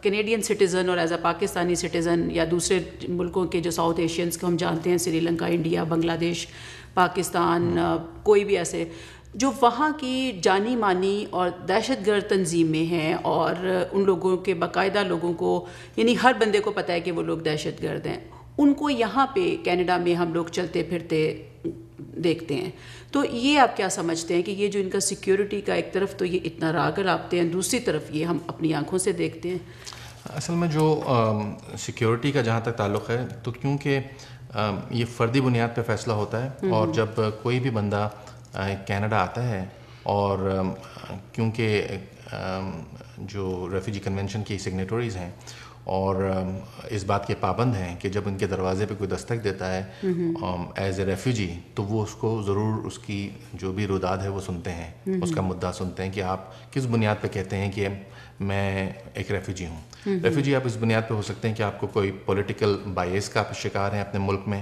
کینیڈین سٹیزن اور ایز اے پاکستانی سٹیزن یا دوسرے ملکوں کے جو ساؤتھ ایشینس کو ہم جانتے ہیں, سری لنکا, انڈیا, بنگلہ دیش, پاکستان, کوئی بھی ایسے جو وہاں کی جانی مانی اور دہشت گرد تنظیمیں ہیں, اور ان لوگوں کے باقاعدہ لوگوں کو یعنی ہر بندے کو پتہ ہے کہ وہ لوگ دہشت گرد ہیں, ان کو یہاں پہ کینیڈا میں ہم لوگ چلتے پھرتے دیکھتے ہیں. تو یہ آپ کیا سمجھتے ہیں کہ یہ جو ان کا سیکیورٹی کا ایک طرف تو یہ اتنا راغب آپتے ہیں, دوسری طرف یہ ہم اپنی آنکھوں سے دیکھتے ہیں. اصل میں جو سیکیورٹی کا جہاں تک تعلق ہے تو کیونکہ یہ فردی بنیاد پہ فیصلہ ہوتا ہے, اور جب کوئی بھی بندہ کینیڈا آتا ہے, اور کیونکہ جو ریفیوجی کنونشن کی سگنیٹریز ہیں اور اس بات کے پابند ہیں کہ جب ان کے دروازے پہ کوئی دستک دیتا ہے ایز اے ریفیوجی, تو وہ اس کو ضرور اس کی جو بھی روداد ہے وہ سنتے ہیں, اس کا مدعا سنتے ہیں کہ آپ کس بنیاد پہ کہتے ہیں کہ میں ایک ریفیوجی ہوں. ریفیوجی آپ اس بنیاد پہ ہو سکتے ہیں کہ آپ کو کوئی پولیٹیکل بائیس کا آپ شکار ہیں اپنے ملک میں,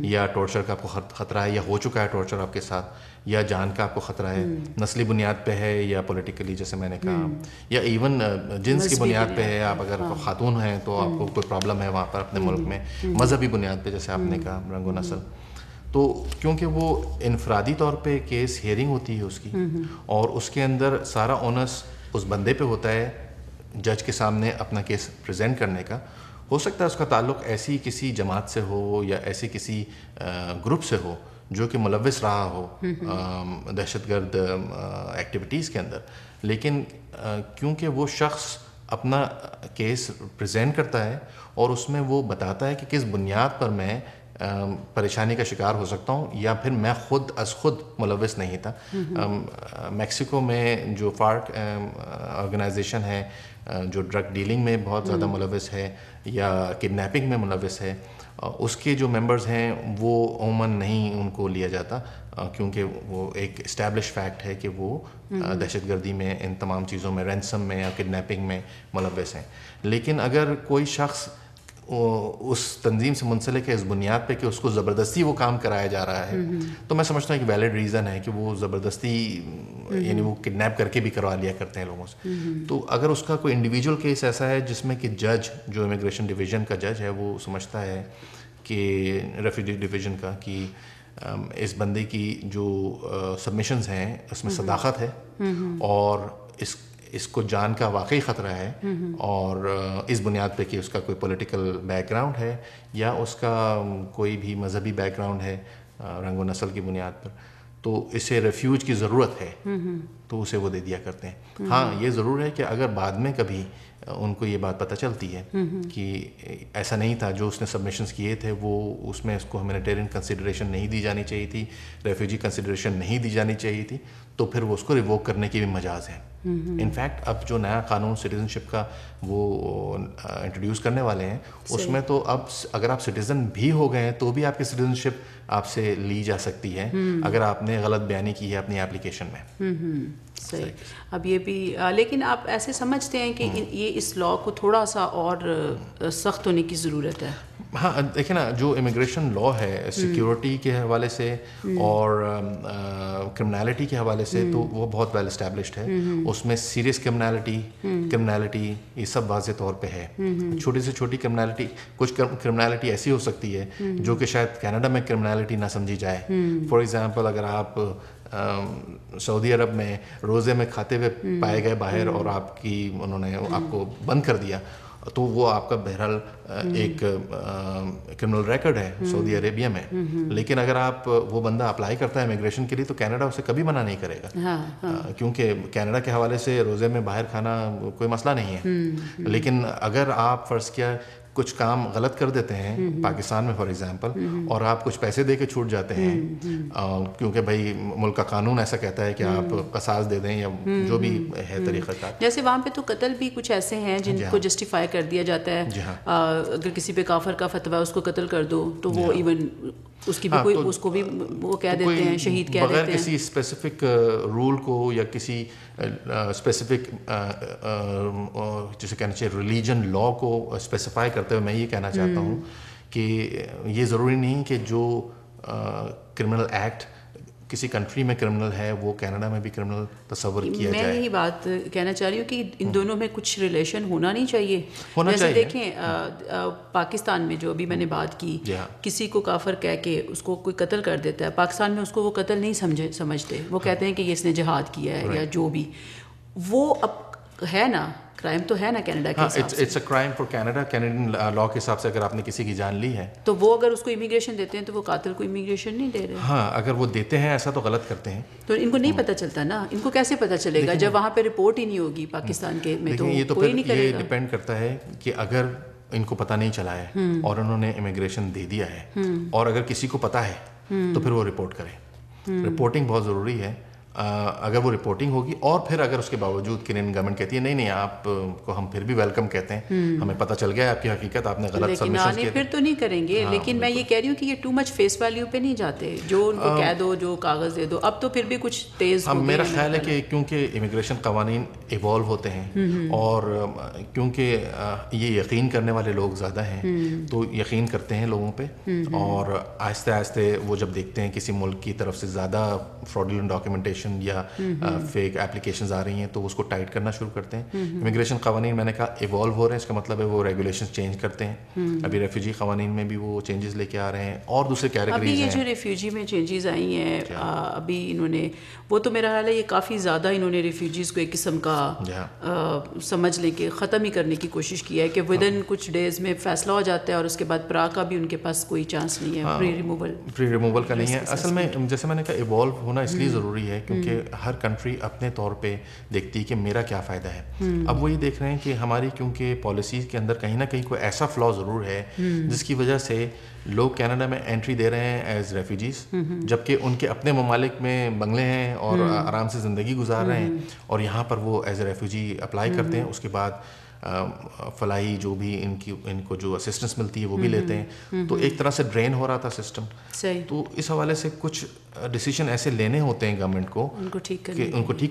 یا ٹارچر کا آپ کو خطرہ ہے, یا ہو چکا ہے ٹارچر آپ کے ساتھ, یا جان کا آپ کو خطرہ ہے, نسلی بنیاد پہ ہے, یا پولیٹیکلی جیسے میں نے کہا, یا ایون جنس کی بنیاد پہ ہے, آپ اگر خاتون ہیں تو آپ کو کوئی پرابلم ہے وہاں پر اپنے ملک میں, مذہبی بنیاد پہ جیسے آپ نے کہا, رنگ و نسل. تو کیونکہ وہ انفرادی طور پہ کیس ہیئرنگ ہوتی ہے اس کی, اور اس کے اندر سارا اونس اس بندے پہ ہوتا ہے جج کے سامنے اپنا کیس پریزنٹ کرنے کا. ہو سکتا ہے اس کا تعلق ایسی کسی جماعت سے ہو یا ایسی کسی گروپ سے ہو جو کہ ملوث رہا ہو دہشت گرد ایکٹیویٹیز کے اندر, لیکن کیونکہ وہ شخص اپنا کیس پریزنٹ کرتا ہے اور اس میں وہ بتاتا ہے کہ کس بنیاد پر میں پریشانی کا شکار ہو سکتا ہوں, یا پھر میں خود از خود ملوث نہیں تھا. میکسیکو میں جو فارک آرگنائزیشن ہے جو ڈرگ ڈیلنگ میں بہت زیادہ ملوث ہے یا کڈنیپنگ میں ملوث ہے, اس کے جو ممبرز ہیں وہ عموماً نہیں ان کو لیا جاتا, کیونکہ وہ ایک اسٹیبلش فیکٹ ہے کہ وہ دہشت گردی میں ان تمام چیزوں میں رینسم میں یا کڈنیپنگ میں ملوث ہیں. لیکن اگر کوئی شخص اس تنظیم سے منسلک ہے اس بنیاد پہ کہ اس کو زبردستی وہ کام کرایا جا رہا ہے, تو میں سمجھتا ہوں کہ ویلڈ ریزن ہے کہ وہ زبردستی یعنی وہ کڈنیپ کر کے بھی کروا لیا کرتے ہیں لوگوں سے. تو اگر اس کا کوئی انڈیویجول کیس ایسا ہے جس میں کہ جج جو امیگریشن ڈویژن کا جج ہے وہ سمجھتا ہے کہ ریفیوجی ڈویژن کا کہ اس بندے کی جو سبمیشنز ہیں اس میں صداقت ہے اور اس کو جان کا واقعی خطرہ ہے, اور اس بنیاد پہ کہ اس کا کوئی پولیٹیکل بیک گراؤنڈ ہے یا اس کا کوئی بھی مذہبی بیک گراؤنڈ ہے رنگ و نسل کی بنیاد پر, تو اسے ریفیوج کی ضرورت ہے تو اسے وہ دے دیا کرتے ہیں. ہاں یہ ضرور ہے کہ اگر بعد میں کبھی ان کو یہ بات پتہ چلتی ہے کہ ایسا نہیں تھا, جو اس نے سبمیشنز کیے تھے وہ اس میں اس کو ہیومینیٹیرین کنسیڈریشن نہیں دی جانی چاہیے تھی, ریفیوجی کنسیڈریشن نہیں دی جانی چاہیے تھی, تو پھر وہ اس کو ریووک کرنے کی بھی مجاز ہے. انفیکٹ اب جو نیا قانون سٹیزن شپ کا وہ انٹروڈیوس کرنے والے ہیں اس میں تو اب اگر آپ سٹیزن بھی ہو گئے ہیں تو بھی آپ کی سٹیزن شپ آپ سے لی جا سکتی ہے اگر آپ نے غلط بیانی کی ہے اپنی اپلیکیشن میں. صحیح. اب یہ بھی لیکن آپ ایسے سمجھتے ہیں کہ یہ اس لا کو تھوڑا سا اور سخت ہونے کی ضرورت ہے؟ ہاں دیکھیں نا, جو امیگریشن لا ہے سیکیورٹی کے حوالے سے اور کرمنالٹی کے حوالے سے تو وہ بہت ویل اسٹیبلشڈ ہے. اس میں سیریس کرمنالٹی یہ سب واضح طور پہ ہے. چھوٹی سے چھوٹی کرمنالٹی, کچھ کرمنالٹی ایسی ہو سکتی ہے جو کہ شاید کینیڈا میں کرمنالٹی نہ سمجھی جائے. فار ایگزامپل اگر آپ سعودی عرب میں روزے میں کھاتے ہوئے پائے گئے باہر اور انہوں نے آپ کو بند کر دیا, تو وہ آپ کا بہرحال ایک کرمنل ریکارڈ ہے سعودی عربیہ میں. لیکن اگر آپ وہ بندہ اپلائی کرتا ہے امیگریشن کے لیے تو کینیڈا اسے کبھی منع نہیں کرے گا, کیونکہ کینیڈا کے حوالے سے روزے میں باہر کھانا کوئی مسئلہ نہیں ہے. لیکن اگر آپ فرض کیا کچھ کام غلط کر دیتے ہیں پاکستان میں فار ایگزامپل, اور آپ کچھ پیسے دے کے چھوٹ جاتے ہیں کیونکہ بھائی ملک کا قانون ایسا کہتا ہے کہ آپ قصاص دے دیں یا جو بھی ہے طریقہ کار. جیسے وہاں پہ تو قتل بھی کچھ ایسے ہیں جن کو جسٹیفائی کر دیا جاتا ہے, اگر کسی پہ کافر کا فتویٰ اس کو قتل کر دو تو وہ ایون اس کی بھی کوئی اس کو بھی وہ کہہ دیتے ہیں شہید کہہ دیتے ہیں, بغیر کسی اسپیسیفک رول کو یا کسی اسپیسیفک جسے کہنا چاہیے ریلیجن لا کو اسپیسیفائی کرتے ہوئے میں یہ کہنا چاہتا ہوں کہ یہ ضروری نہیں کہ جو کرمنل ایکٹ کسی کنٹری میں کرمنل ہے وہ کینیڈا میں بھی کرمنل تصور کیا جائے. میں یہی بات کہنا چاہ رہی ہوں کہ ان دونوں میں کچھ ریلیشن ہونا نہیں چاہیے. جیسے دیکھیں پاکستان میں جو ابھی میں نے بات کی, کسی کو کافر کہہ کے اس کو کوئی قتل کر دیتا ہے, پاکستان میں اس کو وہ قتل نہیں سمجھتے, وہ کہتے ہیں کہ یہ اس نے جہاد کیا ہے یا جو بھی. وہ اب ہے نا کرائم تو ہے نا کینیڈا کے حساب سے, it's a crime for Canada. Canadian law کے حساب سے اگر آپ نے کسی کی جان لی ہے تو وہ اگر اس کو امیگریشن دیتے ہیں تو وہ قاتل کو امیگریشن نہیں دے رہے. ہاں اگر وہ دیتے ہیں ایسا تو غلط کرتے ہیں. تو ان کو نہیں پتہ چلتا نا, ان کو کیسے پتہ چلے گا جب وہاں پہ رپورٹ ہی نہیں ہوگی پاکستان کے میں, تو کوئی نہیں کرے گا. یہ ڈپینڈ کرتا ہے کہ اگر ان کو پتہ نہیں چلا ہے اور انہوں نے امیگریشن دے دیا ہے اور اگر کسی کو پتہ ہے تو پھر وہ رپورٹ کرے. رپورٹنگ بہت ضروری ہے. اگر وہ رپورٹنگ ہوگی اور پھر اگر اس کے باوجود کینیڈین گورنمنٹ کہتی ہے نہیں آپ کو ہم پھر بھی ویلکم کہتے ہیں, ہمیں پتہ چل گیا آپ کی حقیقت, آپ نے غلط سبمیشن کیے, پھر تو نہیں کریں گے. لیکن میں یہ کہہ رہی ہوں کہ یہ ٹو مچ فیس ویلیو پہ نہیں جاتے, جو ان کو کہہ دو جو کاغذ دے دو. اب تو پھر بھی کچھ تیز میرا خیال ہے کہ کیونکہ امیگریشن قوانین ایوالو ہوتے ہیں اور کیونکہ یہ یقین کرنے والے لوگ زیادہ ہیں تو یقین کرتے ہیں لوگوں پہ, اور آہستہ آہستہ وہ جب دیکھتے ہیں کسی ملک کی طرف سے زیادہ فراڈولنٹ ڈاکیومنٹیشن امیگریشن یا فیک اپلیکیشنز آ رہی ہیں تو اس کو ٹائٹ کرنا شروع کرتے ہیں. امیگریشن قوانین میں نے کہا ایوالو ہو رہے ہیں, اس کا مطلب ہے وہ ریگولیشنز چینج کرتے ہیں. ابھی ریفیوجی قوانین میں بھی وہ چینجز لے کے آ رہے ہیں, اور دوسرے کیٹیگریز ہیں. ابھی یہ جو ریفیوجی میں چینجز آئی ہیں ابھی انہوں نے, وہ تو میرا خیال ہے یہ کافی زیادہ انہوں نے ریفیوجیز کو ایک قسم کا سمجھ لیں کہ ختم ہی کرنے کی کوشش کی ہے کہ ود ان کچھ ڈیز میں فیصلہ ہو جاتا ہے, اور اس کے بعد پرا کا بھی ان کے پاس کوئی چانس نہیں ہے, پری ریموول کا نہیں ہے. اصل میں جیسے میں نے کہا ایوالو ہونا اس لیے ضروری ہے کیونکہ ہر کنٹری اپنے طور پہ دیکھتی ہے کہ میرا کیا فائدہ ہے. اب وہ یہ دیکھ رہے ہیں کہ ہماری کیونکہ پالیسیز کے اندر کہیں نہ کہیں کوئی ایسا فلا ضرور ہے جس کی وجہ سے لوگ کینیڈا میں انٹری دے رہے ہیں ایز ریفیوجیز, جبکہ ان کے اپنے ممالک میں بنگلے ہیں اور آرام سے زندگی گزار رہے ہیں, اور یہاں پر وہ ایز اے ریفیوجی اپلائی کرتے ہیں. اس کے بعد فلاحی جو بھی ان کو جو اسسٹنس ملتی ہے وہ بھی لیتے ہیں. تو ایک طرح سے ڈرین ہو رہا تھا سسٹم. تو اس حوالے سے کچھ ڈیسیشن ایسے لینے ہوتے ہیں گورنمنٹ کو ان کو ٹھیک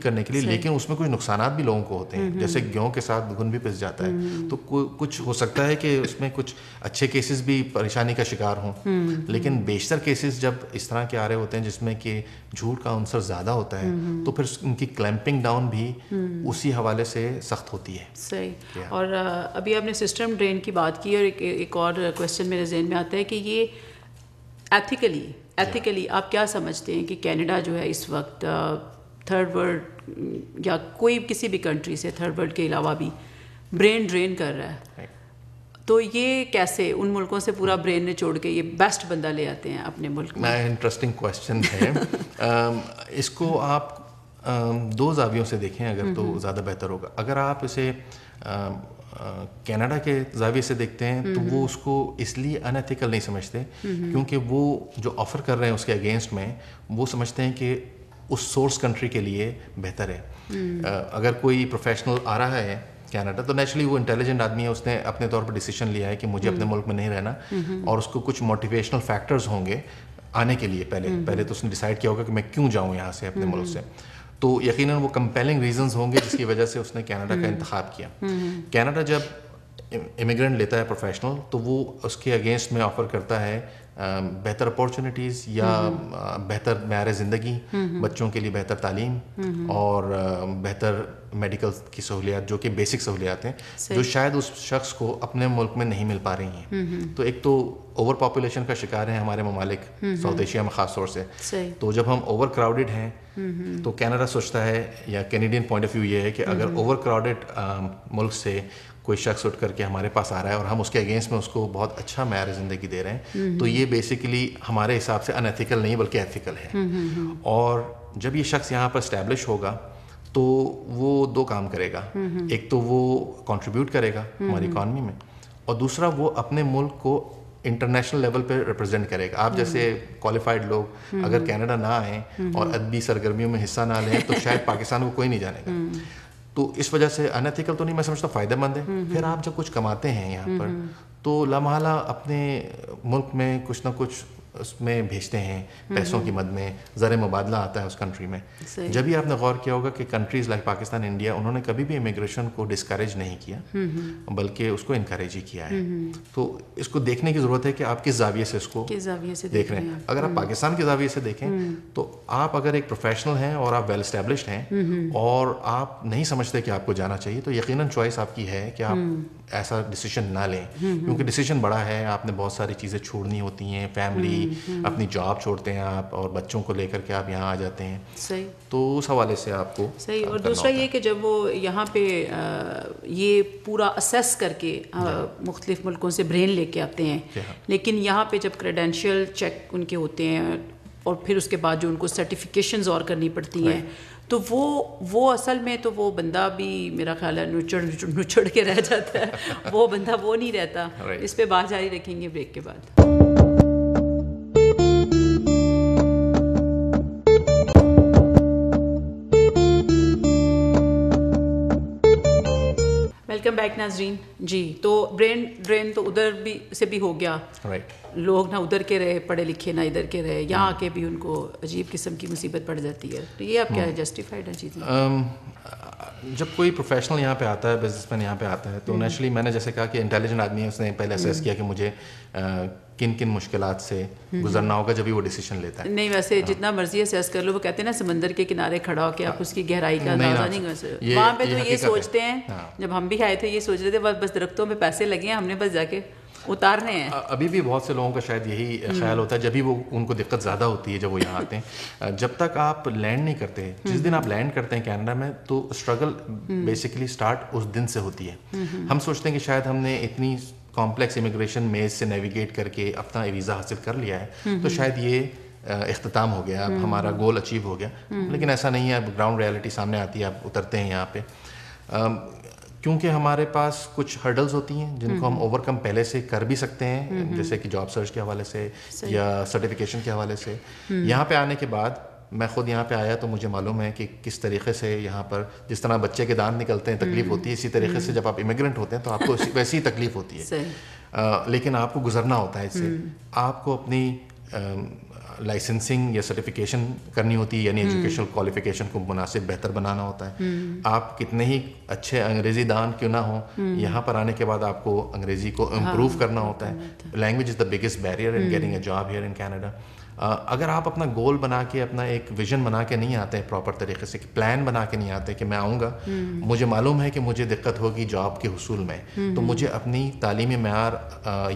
کرنے کے لیے, لیکن اس میں کچھ نقصانات بھی لوگوں کو ہوتے ہیں, جیسے گیہوں کے ساتھ گھن بھی پس جاتا ہے. تو کچھ ہو سکتا ہے کہ اس میں کچھ اچھے کیسز بھی پریشانی کا شکار ہوں, لیکن بیشتر کیسز جب اس طرح کے آ رہے ہوتے ہیں جس میں کہ جھوٹ کا عنصر زیادہ ہوتا ہے, تو پھر ان کی کلیمپنگ ڈاؤن بھی اسی حوالے سے سخت ہوتی ہے. صحیح. اور ابھی آپ نے سسٹم ڈرین کی بات کی, اور ایک اور کویسچن میرے ذہن میں آتا ہے کہ یہ ایتھیکلی آپ کیا سمجھتے ہیں کہ کینیڈا جو ہے اس وقت تھرڈ ورلڈ یا کوئی کسی بھی کنٹری سے تھرڈ ورلڈ کے علاوہ بھی برین ڈرین کر رہا ہے, تو یہ کیسے ان ملکوں سے پورا برین نچوڑ کے یہ بیسٹ بندہ لے آتے ہیں اپنے ملک میں؟ انٹرسٹنگ کویسچن ہے. اس کو آپ دو زاویوں سے دیکھیں اگر تو زیادہ بہتر ہوگا. اگر آپ اسے کینیڈا کے زاویے سے دیکھتے ہیں تو وہ اس کو اس لیے ان ایتھیکل نہیں سمجھتے کیونکہ وہ جو آفر کر رہے ہیں اس کے اگینسٹ میں وہ سمجھتے ہیں کہ اس سورس کنٹری کے لیے بہتر ہے. اگر کوئی پروفیشنل آ رہا ہے کینیڈا تو نیچرلی وہ انٹیلیجنٹ آدمی ہے, اس نے اپنے طور پر ڈیسیشن لیا ہے کہ مجھے اپنے ملک میں نہیں رہنا, اور اس کو کچھ موٹیویشنل فیکٹرز ہوں گے آنے کے لیے. پہلے تو اس نے ڈیسائڈ کیا ہوگا کہ میں کیوں جاؤں یہاں سے اپنے ملک سے, تو یقیناً وہ کمپیلنگ ریزنز ہوں گے جس کی وجہ سے اس نے کینیڈا کا انتخاب کیا. کینیڈا جب امیگرینٹ لیتا ہے پروفیشنل تو وہ اس کے اگینسٹ میں آفر کرتا ہے بہتر اپارچونیٹیز یا بہتر معیار زندگی, بچوں کے لیے بہتر تعلیم اور بہتر میڈیکل کی سہولیات جو کہ بیسک سہولیات ہیں جو شاید اس شخص کو اپنے ملک میں نہیں مل پا رہی ہیں. تو ایک تو اوور پاپولیشن کا شکار ہیں ہمارے ممالک ساؤتھ ایشیا میں خاص طور سے, تو جب ہم اوور کراؤڈڈ ہیں تو کینیڈا سوچتا ہے یا کینیڈین پوائنٹ آف ویو یہ ہے کہ اگر اوور کراؤڈڈ ملک سے کوئی شخص اٹھ کر کے ہمارے پاس آ رہا ہے اور ہم اس کے اگینسٹ میں اس کو بہت اچھا معیار زندگی دے رہے ہیں تو یہ بیسیکلی ہمارے حساب سے ان ایتھیکل نہیں بلکہ ایتھیکل ہے. اور جب یہ شخص یہاں پر اسٹیبلش ہوگا تو وہ دو کام کرے گا, ایک تو وہ کنٹریبیوٹ کرے گا ہماری اکانومی میں, اور دوسرا وہ اپنے ملک کو انٹرنیشنل لیول پہ ریپرزینٹ کرے گا. آپ جیسے کوالیفائڈ لوگ اگر کینیڈا نہ آئیں اور ادبی سرگرمیوں میں حصہ نہ لیں تو شاید پاکستان کو کوئی نہیں جانے گا. تو اس وجہ سے ان ایتھیکل تو نہیں, میں سمجھتا فائدہ مند ہے. پھر آپ جب کچھ کماتے ہیں یہاں پر تو لامحالہ اپنے ملک میں کچھ نہ کچھ اس میں بھیجتے ہیں پیسوں کی مد میں, زر مبادلہ آتا ہے اس کنٹری میں. جب ہی آپ نے غور کیا ہوگا کہ کنٹریز لائک پاکستان, انڈیا, انہوں نے کبھی بھی امیگریشن کو ڈسکریج نہیں کیا بلکہ اس کو انکریج ہی کیا ہے. تو اس کو دیکھنے کی ضرورت ہے کہ آپ کس زاویے سے اس کو دیکھ رہے ہیں. اگر آپ پاکستان کے زاویے سے دیکھیں تو آپ اگر ایک پروفیشنل ہیں اور آپ ویل اسٹیبلشڈ ہیں اور آپ نہیں سمجھتے کہ آپ کو جانا چاہیے تو یقیناً چوائس آپ کی ہے کہ آپ ایسا ڈیسیشن نہ لیں, کیونکہ ڈیسیشن بڑا ہے. آپ نے بہت ساری چیزیں چھوڑنی ہوتی ہیں, فیملی, اپنی جاب چھوڑتے ہیں آپ, اور بچوں کو لے کر کے آپ یہاں آ جاتے ہیں. صحیح. تو اس حوالے سے آپ کو صحیح. اور دوسرا یہ کہ جب وہ یہاں پہ یہ پورا اسیس کر کے مختلف ملکوں سے برین لے کے آتے ہیں, لیکن یہاں پہ جب کریڈینشیل چیک ان کے ہوتے ہیں اور پھر اس کے بعد جو ان کو سرٹیفکیشنز اور کرنی پڑتی ہیں تو وہ اصل میں تو وہ بندہ بھی میرا خیال ہے نچڑ کے رہ جاتا ہے. وہ بندہ وہ نہیں رہتا. اس پہ بات جاری رکھیں گے بریک کے بعد. ویلکم بیک ناظرین. جی, تو برین ڈرین تو ادھر بھی سے بھی ہو گیا. لوگ نہ ادھر کے رہے پڑھے لکھے نہ ادھر کے رہے, یہاں کے بھی ان کو عجیب قسم کی مصیبت پڑ جاتی ہے. تو یہ آپ کیا جسٹیفائڈ ہے چیزیں؟ جب کوئی پروفیشنل یہاں پہ آتا ہے, بزنس مین یہاں پہ آتا ہے تو نیچرلی میں نے جیسے کہا کہ انٹیلیجنٹ آدمی ہے, اس نے پہلے اسیس کیا کہ مجھے کن کن مشکلات سے گزرنا ہوگا جب بھی وہ ڈیسیشن لیتا ہے. نہیں ویسے جتنا مرضی اسیس کر لو, وہ کہتے ہیں نا سمندر کے کنارے کھڑا ہو کے آپ اس کی گہرائی کا اندازہ نہیں کر سکتے. وہاں پہ تو یہ سوچتے ہیں, جب ہم بھی آئے تھے یہ سوچ رہے تھے بس درختوں میں پیسے لگے ہیں, ہم نے بس جا کے اتارنے ہیں. ابھی بھی بہت سے لوگوں کا شاید یہی خیال ہوتا ہے, جب بھی وہ ان کو دقت زیادہ ہوتی ہے جب وہ یہاں آتے ہیں. جب تک آپ لینڈ نہیں کرتے, جس دن آپ لینڈ کرتے ہیں کینیڈا میں, تو اسٹرگل بیسیکلی اسٹارٹ اس دن سے ہوتی ہے. ہم سوچتے ہیں کہ شاید ہم نے اتنی کمپلیکس امیگریشن میز سے نیویگیٹ کر کے اپنا ویزا حاصل کر لیا ہے, تو شاید یہ اختتام ہو گیا, اب ہمارا گول اچیو ہو گیا. لیکن ایسا نہیں ہے. اب گراؤنڈ ریالٹی سامنے آتی ہے, آپ اترتے ہیں یہاں پہ. کیونکہ ہمارے پاس کچھ ہرڈلز ہوتی ہیں جن کو ہم اوور کم پہلے سے کر بھی سکتے ہیں, جیسے کہ جاب سرچ کے حوالے سے یا سرٹیفکیشن کے حوالے سے. یہاں پہ آنے کے بعد, میں خود یہاں پہ آیا تو مجھے معلوم ہے کہ کس طریقے سے یہاں پر جس طرح بچے کے دانت نکلتے ہیں تکلیف ہوتی ہے, اسی طریقے سے جب آپ امیگرینٹ ہوتے ہیں تو آپ کو ویسی ہی تکلیف ہوتی ہے. لیکن آپ کو گزرنا ہوتا ہے اس سے. آپ کو اپنی لائسنسنگ یا سرٹیفکیشن کرنی ہوتی ہے, یعنی ایجوکیشنل کوالیفیکیشن کو مناسب بہتر بنانا ہوتا ہے. آپ کتنے ہی اچھے انگریزی دان کیوں نہ ہوں, یہاں پر آنے کے بعد آپ کو انگریزی کو امپروو کرنا ہوتا ہے. Language is the biggest barrier in getting a job here in Canada. اگر آپ اپنا گول بنا کے, اپنا ایک ویژن بنا کے نہیں آتے ہیں پراپر طریقے سے, پلان بنا کے نہیں آتے کہ میں آؤں گا, مجھے معلوم ہے کہ مجھے دقت ہوگی جاب کے حصول میں, تو مجھے اپنی تعلیمی معیار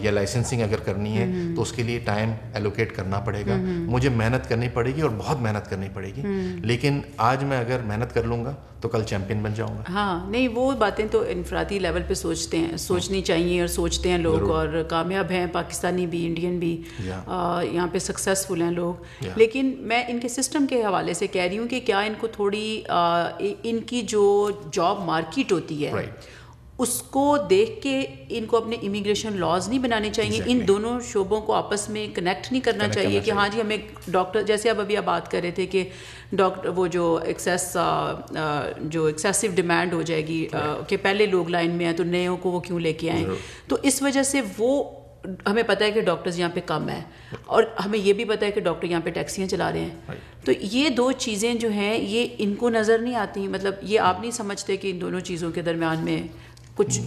یا لائسنسنگ اگر کرنی ہے تو اس کے لیے ٹائم ایلوکیٹ کرنا پڑے گا, مجھے محنت کرنی پڑے گی اور بہت محنت کرنی پڑے گی. لیکن آج میں اگر محنت کر لوں گا تو کل چیمپئن بن جاؤں گا. ہاں نہیں, وہ باتیں تو انفرادی لیول پہ سوچتے ہیں, سوچنی چاہیے اور سوچتے ہیں لوگ, اور کامیاب ہیں پاکستانی بھی, انڈین بھی, یہاں پہ سکسیزفل ہیں لوگ. لیکن میں ان کے سسٹم کے حوالے سے کہہ رہی ہوں کہ کیا ان کو تھوڑی ان کی جو جاب مارکیٹ ہوتی ہے اس کو دیکھ کے ان کو اپنے امیگریشن لاز نہیں بنانے چاہیے. ان دونوں شعبوں کو آپس میں کنیکٹ نہیں کرنا چاہیے کہ ہاں جی ہمیں ڈاکٹر, جیسے اب ابھی آپ بات کر رہے تھے کہ ڈاکٹر وہ جو ایکسیسو ڈیمانڈ ہو جائے گی کہ پہلے لوگ لائن میں ہیں تو نیوں کو وہ کیوں لے کے آئیں, تو اس وجہ سے وہ ہمیں پتہ ہے کہ ڈاکٹرز یہاں پہ کم ہیں, اور ہمیں یہ بھی پتہ ہے کہ ڈاکٹر یہاں پہ ٹیکسیاں چلا رہے ہیں. تو یہ دو چیزیں جو ہیں یہ ان کو نظر نہیں آتی. مطلب یہ آپ نہیں سمجھتے کہ ان دونوں چیزوں کے درمیان میں کچھ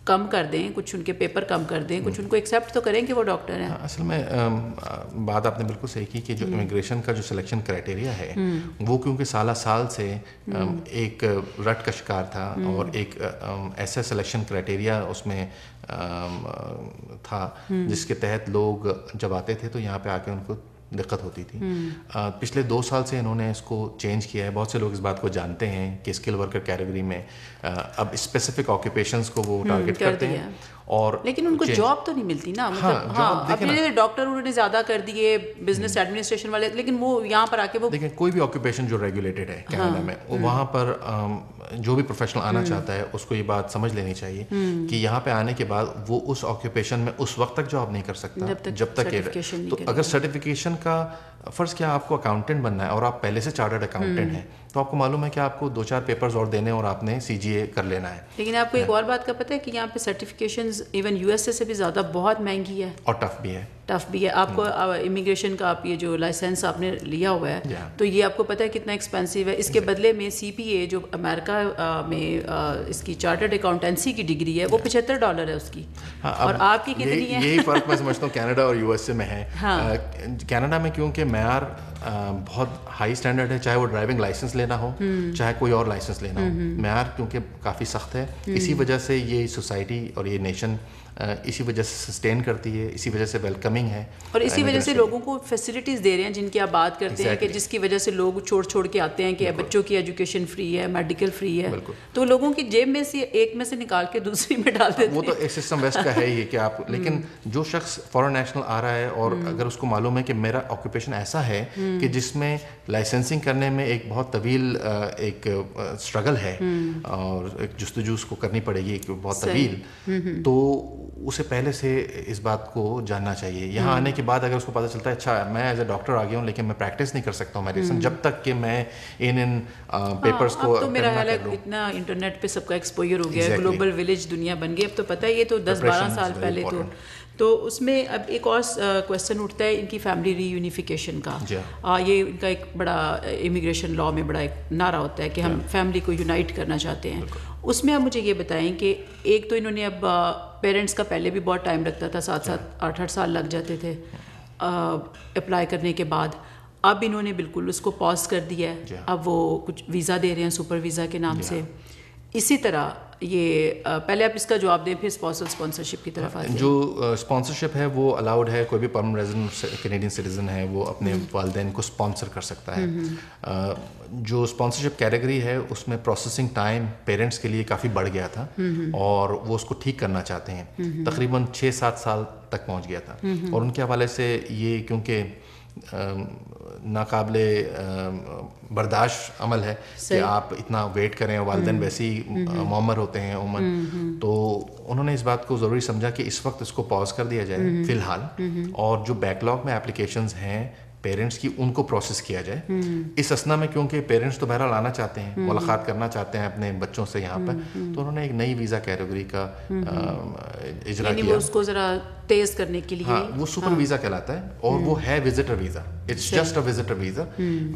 کم کر دیں, کچھ ان کے پیپر کم کر دیں, کچھ ان کو ایکسیپٹ تو کریں کہ وہ ڈاکٹر ہیں. اصل میں بات آپ نے بالکل صحیح کی کہ جو امیگریشن کا جو سلیکشن کرائٹیریا ہے وہ کیونکہ سالہ سال سے ایک رٹ کا شکار تھا, اور ایک ایسا سلیکشن کرائٹیریا اس میں تھا جس کے تحت لوگ جب آتے تھے تو یہاں پہ آ کے ان کو دقت ہوتی تھی. پچھلے 2 سال سے انہوں نے اس کو چینج کیا ہے. بہت سے لوگ اس بات کو جانتے ہیں کہ اسکل ورکر کیٹیگری میں اب اسپیسیفک آکوپیشنز کو وہ ٹارگیٹ کرتے ہیں, اور لیکن ان کو جاب تو نہیں ملتی نا. مطلب اپنے ڈاکٹر انہوں نے زیادہ کر دیے, بزنس ایڈمنسٹریشن والے, لیکن وہ یہاں پر آ کے وہ دیکھیں کوئی بھی آکوپیشن جو ریگولیٹڈ ہے کینیڈا میں, وہاں پر جو بھی پروفیشنل آنا چاہتا ہے اس کو یہ بات سمجھ لینی چاہیے کہ یہاں پہ آنے کے بعد وہ اس آکوپیشن میں اس وقت تک جاب نہیں کر سکتا جب تک. تو اگر سرٹیفکیشن کا فرض کیا آپ کو اکاؤنٹنٹ بننا ہے اور آپ پہلے سے چارٹرڈ اکاؤنٹنٹ ہیں, تو آپ کو معلوم ہے کہ آپ کو 2-4 پیپرز اور دینے اور آپ نے CGA کر لینا ہے. لیکن آپ کو ایک اور بات کا پتہ ہے کہ یہاں پہ سرٹیفکیشنز ایون USA سے بھی زیادہ بہت مہنگی ہے اور ٹف بھی ہے. آپ کو امیگریشن کا آپ یہ جو لائسنس آپ نے لیا ہوا ہے تو یہ آپ کو پتہ ہے کتنا ایکسپینسو ہے. اس کے بدلے میں CPA جو امریکہ میں اس کی چارٹرڈ اکاؤنٹنسی کی ڈگری ہے وہ $75 ہے اس کی, اور آپ کی کتنی ہے. یہی فرق میں سمجھتا ہوں کینیڈا اور USA میں ہے. کینیڈا میں کیونکہ معیار بہت ہائی اسٹینڈرڈ ہے, چاہے وہ ڈرائیونگ لائسنس لینا ہو چاہے کوئی اور لائسنس لینا ہو, معیار کیونکہ کافی سخت ہے. اسی وجہ سے یہ سوسائٹی اور یہ نیشن اسی وجہ سے سسٹین کرتی ہے, اسی وجہ سے ویلکمنگ ہے, اور اسی وجہ سے لوگوں کو فیسلٹیز دے رہے ہیں جن کی آپ بات کرتے ہیں کہ جس کی وجہ سے لوگ چھوڑ کے آتے ہیں کہ بچوں کی ایجوکیشن فری ہے, میڈیکل فری ہے, تو لوگوں کی جیب میں سے ایک میں سے نکال کے دوسری میں ڈال دیتے ہیں. وہ تو ایک سسٹم ویسٹ کا ہے ہی کہ آپ, لیکن جو شخص فارن نیشنل آ رہا ہے اور اگر اس کو معلوم ہے کہ میرا آکوپیشن ایسا ہے کہ جس میں لائسنسنگ کرنے میں ایک بہت طویل ایک اسٹرگل ہے اور ایک جستجو اس کو کرنی پڑے گی ایک بہت طویل, تو اسے پہلے سے اس بات کو جاننا چاہیے. یہاں آنے کے بعد اگر اس کو پتہ چلتا ہے اچھا میں ایز اے ڈاکٹر آ گیا ہوں لیکن میں پریکٹس نہیں کر سکتا ہوں میڈیسن جب تک کہ میں ان پیپرز کو. اب تو میرا خیال ہے اتنا انٹرنیٹ پہ سب کا ایکسپوجر ہو گیا ہے, گلوبل ولیج دنیا بن گئی, اب تو پتہ ہے یہ تو 10-12 سال پہلے تو اس میں اب ایک اور کویسچن اٹھتا ہے ان کی فیملی ری یونیفیکیشن کا. یہ ان کا ایک بڑا امیگریشن لا میں بڑا ایک نعرہ ہوتا ہے کہ ہم فیملی کو یونائٹ کرنا چاہتے ہیں. اس میں آپ مجھے یہ بتائیں کہ ایک تو انہوں نے اب پیرنٹس کا پہلے بھی بہت ٹائم لگتا تھا, 7-8 سال لگ جاتے تھے اپلائی کرنے کے بعد. اب انہوں نے بالکل اس کو پاز کر دیا ہے. اب وہ کچھ ویزا دے رہے ہیں سپر ویزا کے نام سے. اسی طرح یہ پہلے آپ اس کا جواب دیں, پھر اسپانسرشپ کی طرف آتے ہیں. جو اسپانسرشپ ہے وہ الاؤڈ ہے, کوئی بھی پرمنٹ ریزیڈنٹ کینیڈین سٹیزن ہے وہ اپنے والدین کو اسپانسر کر سکتا ہے. جو اسپانسرشپ کیٹیگری ہے اس میں پروسیسنگ ٹائم پیرنٹس کے لیے کافی بڑھ گیا تھا اور وہ اس کو ٹھیک کرنا چاہتے ہیں. تقریباً 6-7 سال تک پہنچ گیا تھا اور ان کے حوالے سے یہ کیونکہ ناقابل برداشت عمل ہے کہ آپ اتنا ویٹ کریں, والدین ویسے ہی معمر ہوتے ہیں عموماً, تو انہوں نے اس بات کو ضروری سمجھا کہ اس وقت اس کو پاز کر دیا جائے فی الحال, اور جو بیک لاگ میں اپلیکیشنز ہیں پیرنٹس کی ان کو پروسیس کیا جائے. اس اسنا میں کیونکہ پیرنٹس تو بہرحال آنا چاہتے ہیں, ملاقات کرنا چاہتے ہیں اپنے بچوں سے یہاں پر, تو انہوں نے ایک نئی ویزا کیٹیگری کا اجرا کیا. اس کو ذرا تیز کرنے کے لیے, ہاں وہ سپر ویزا کہلاتا ہے اور وہ ہے visitor visa. It's just a visitor visa.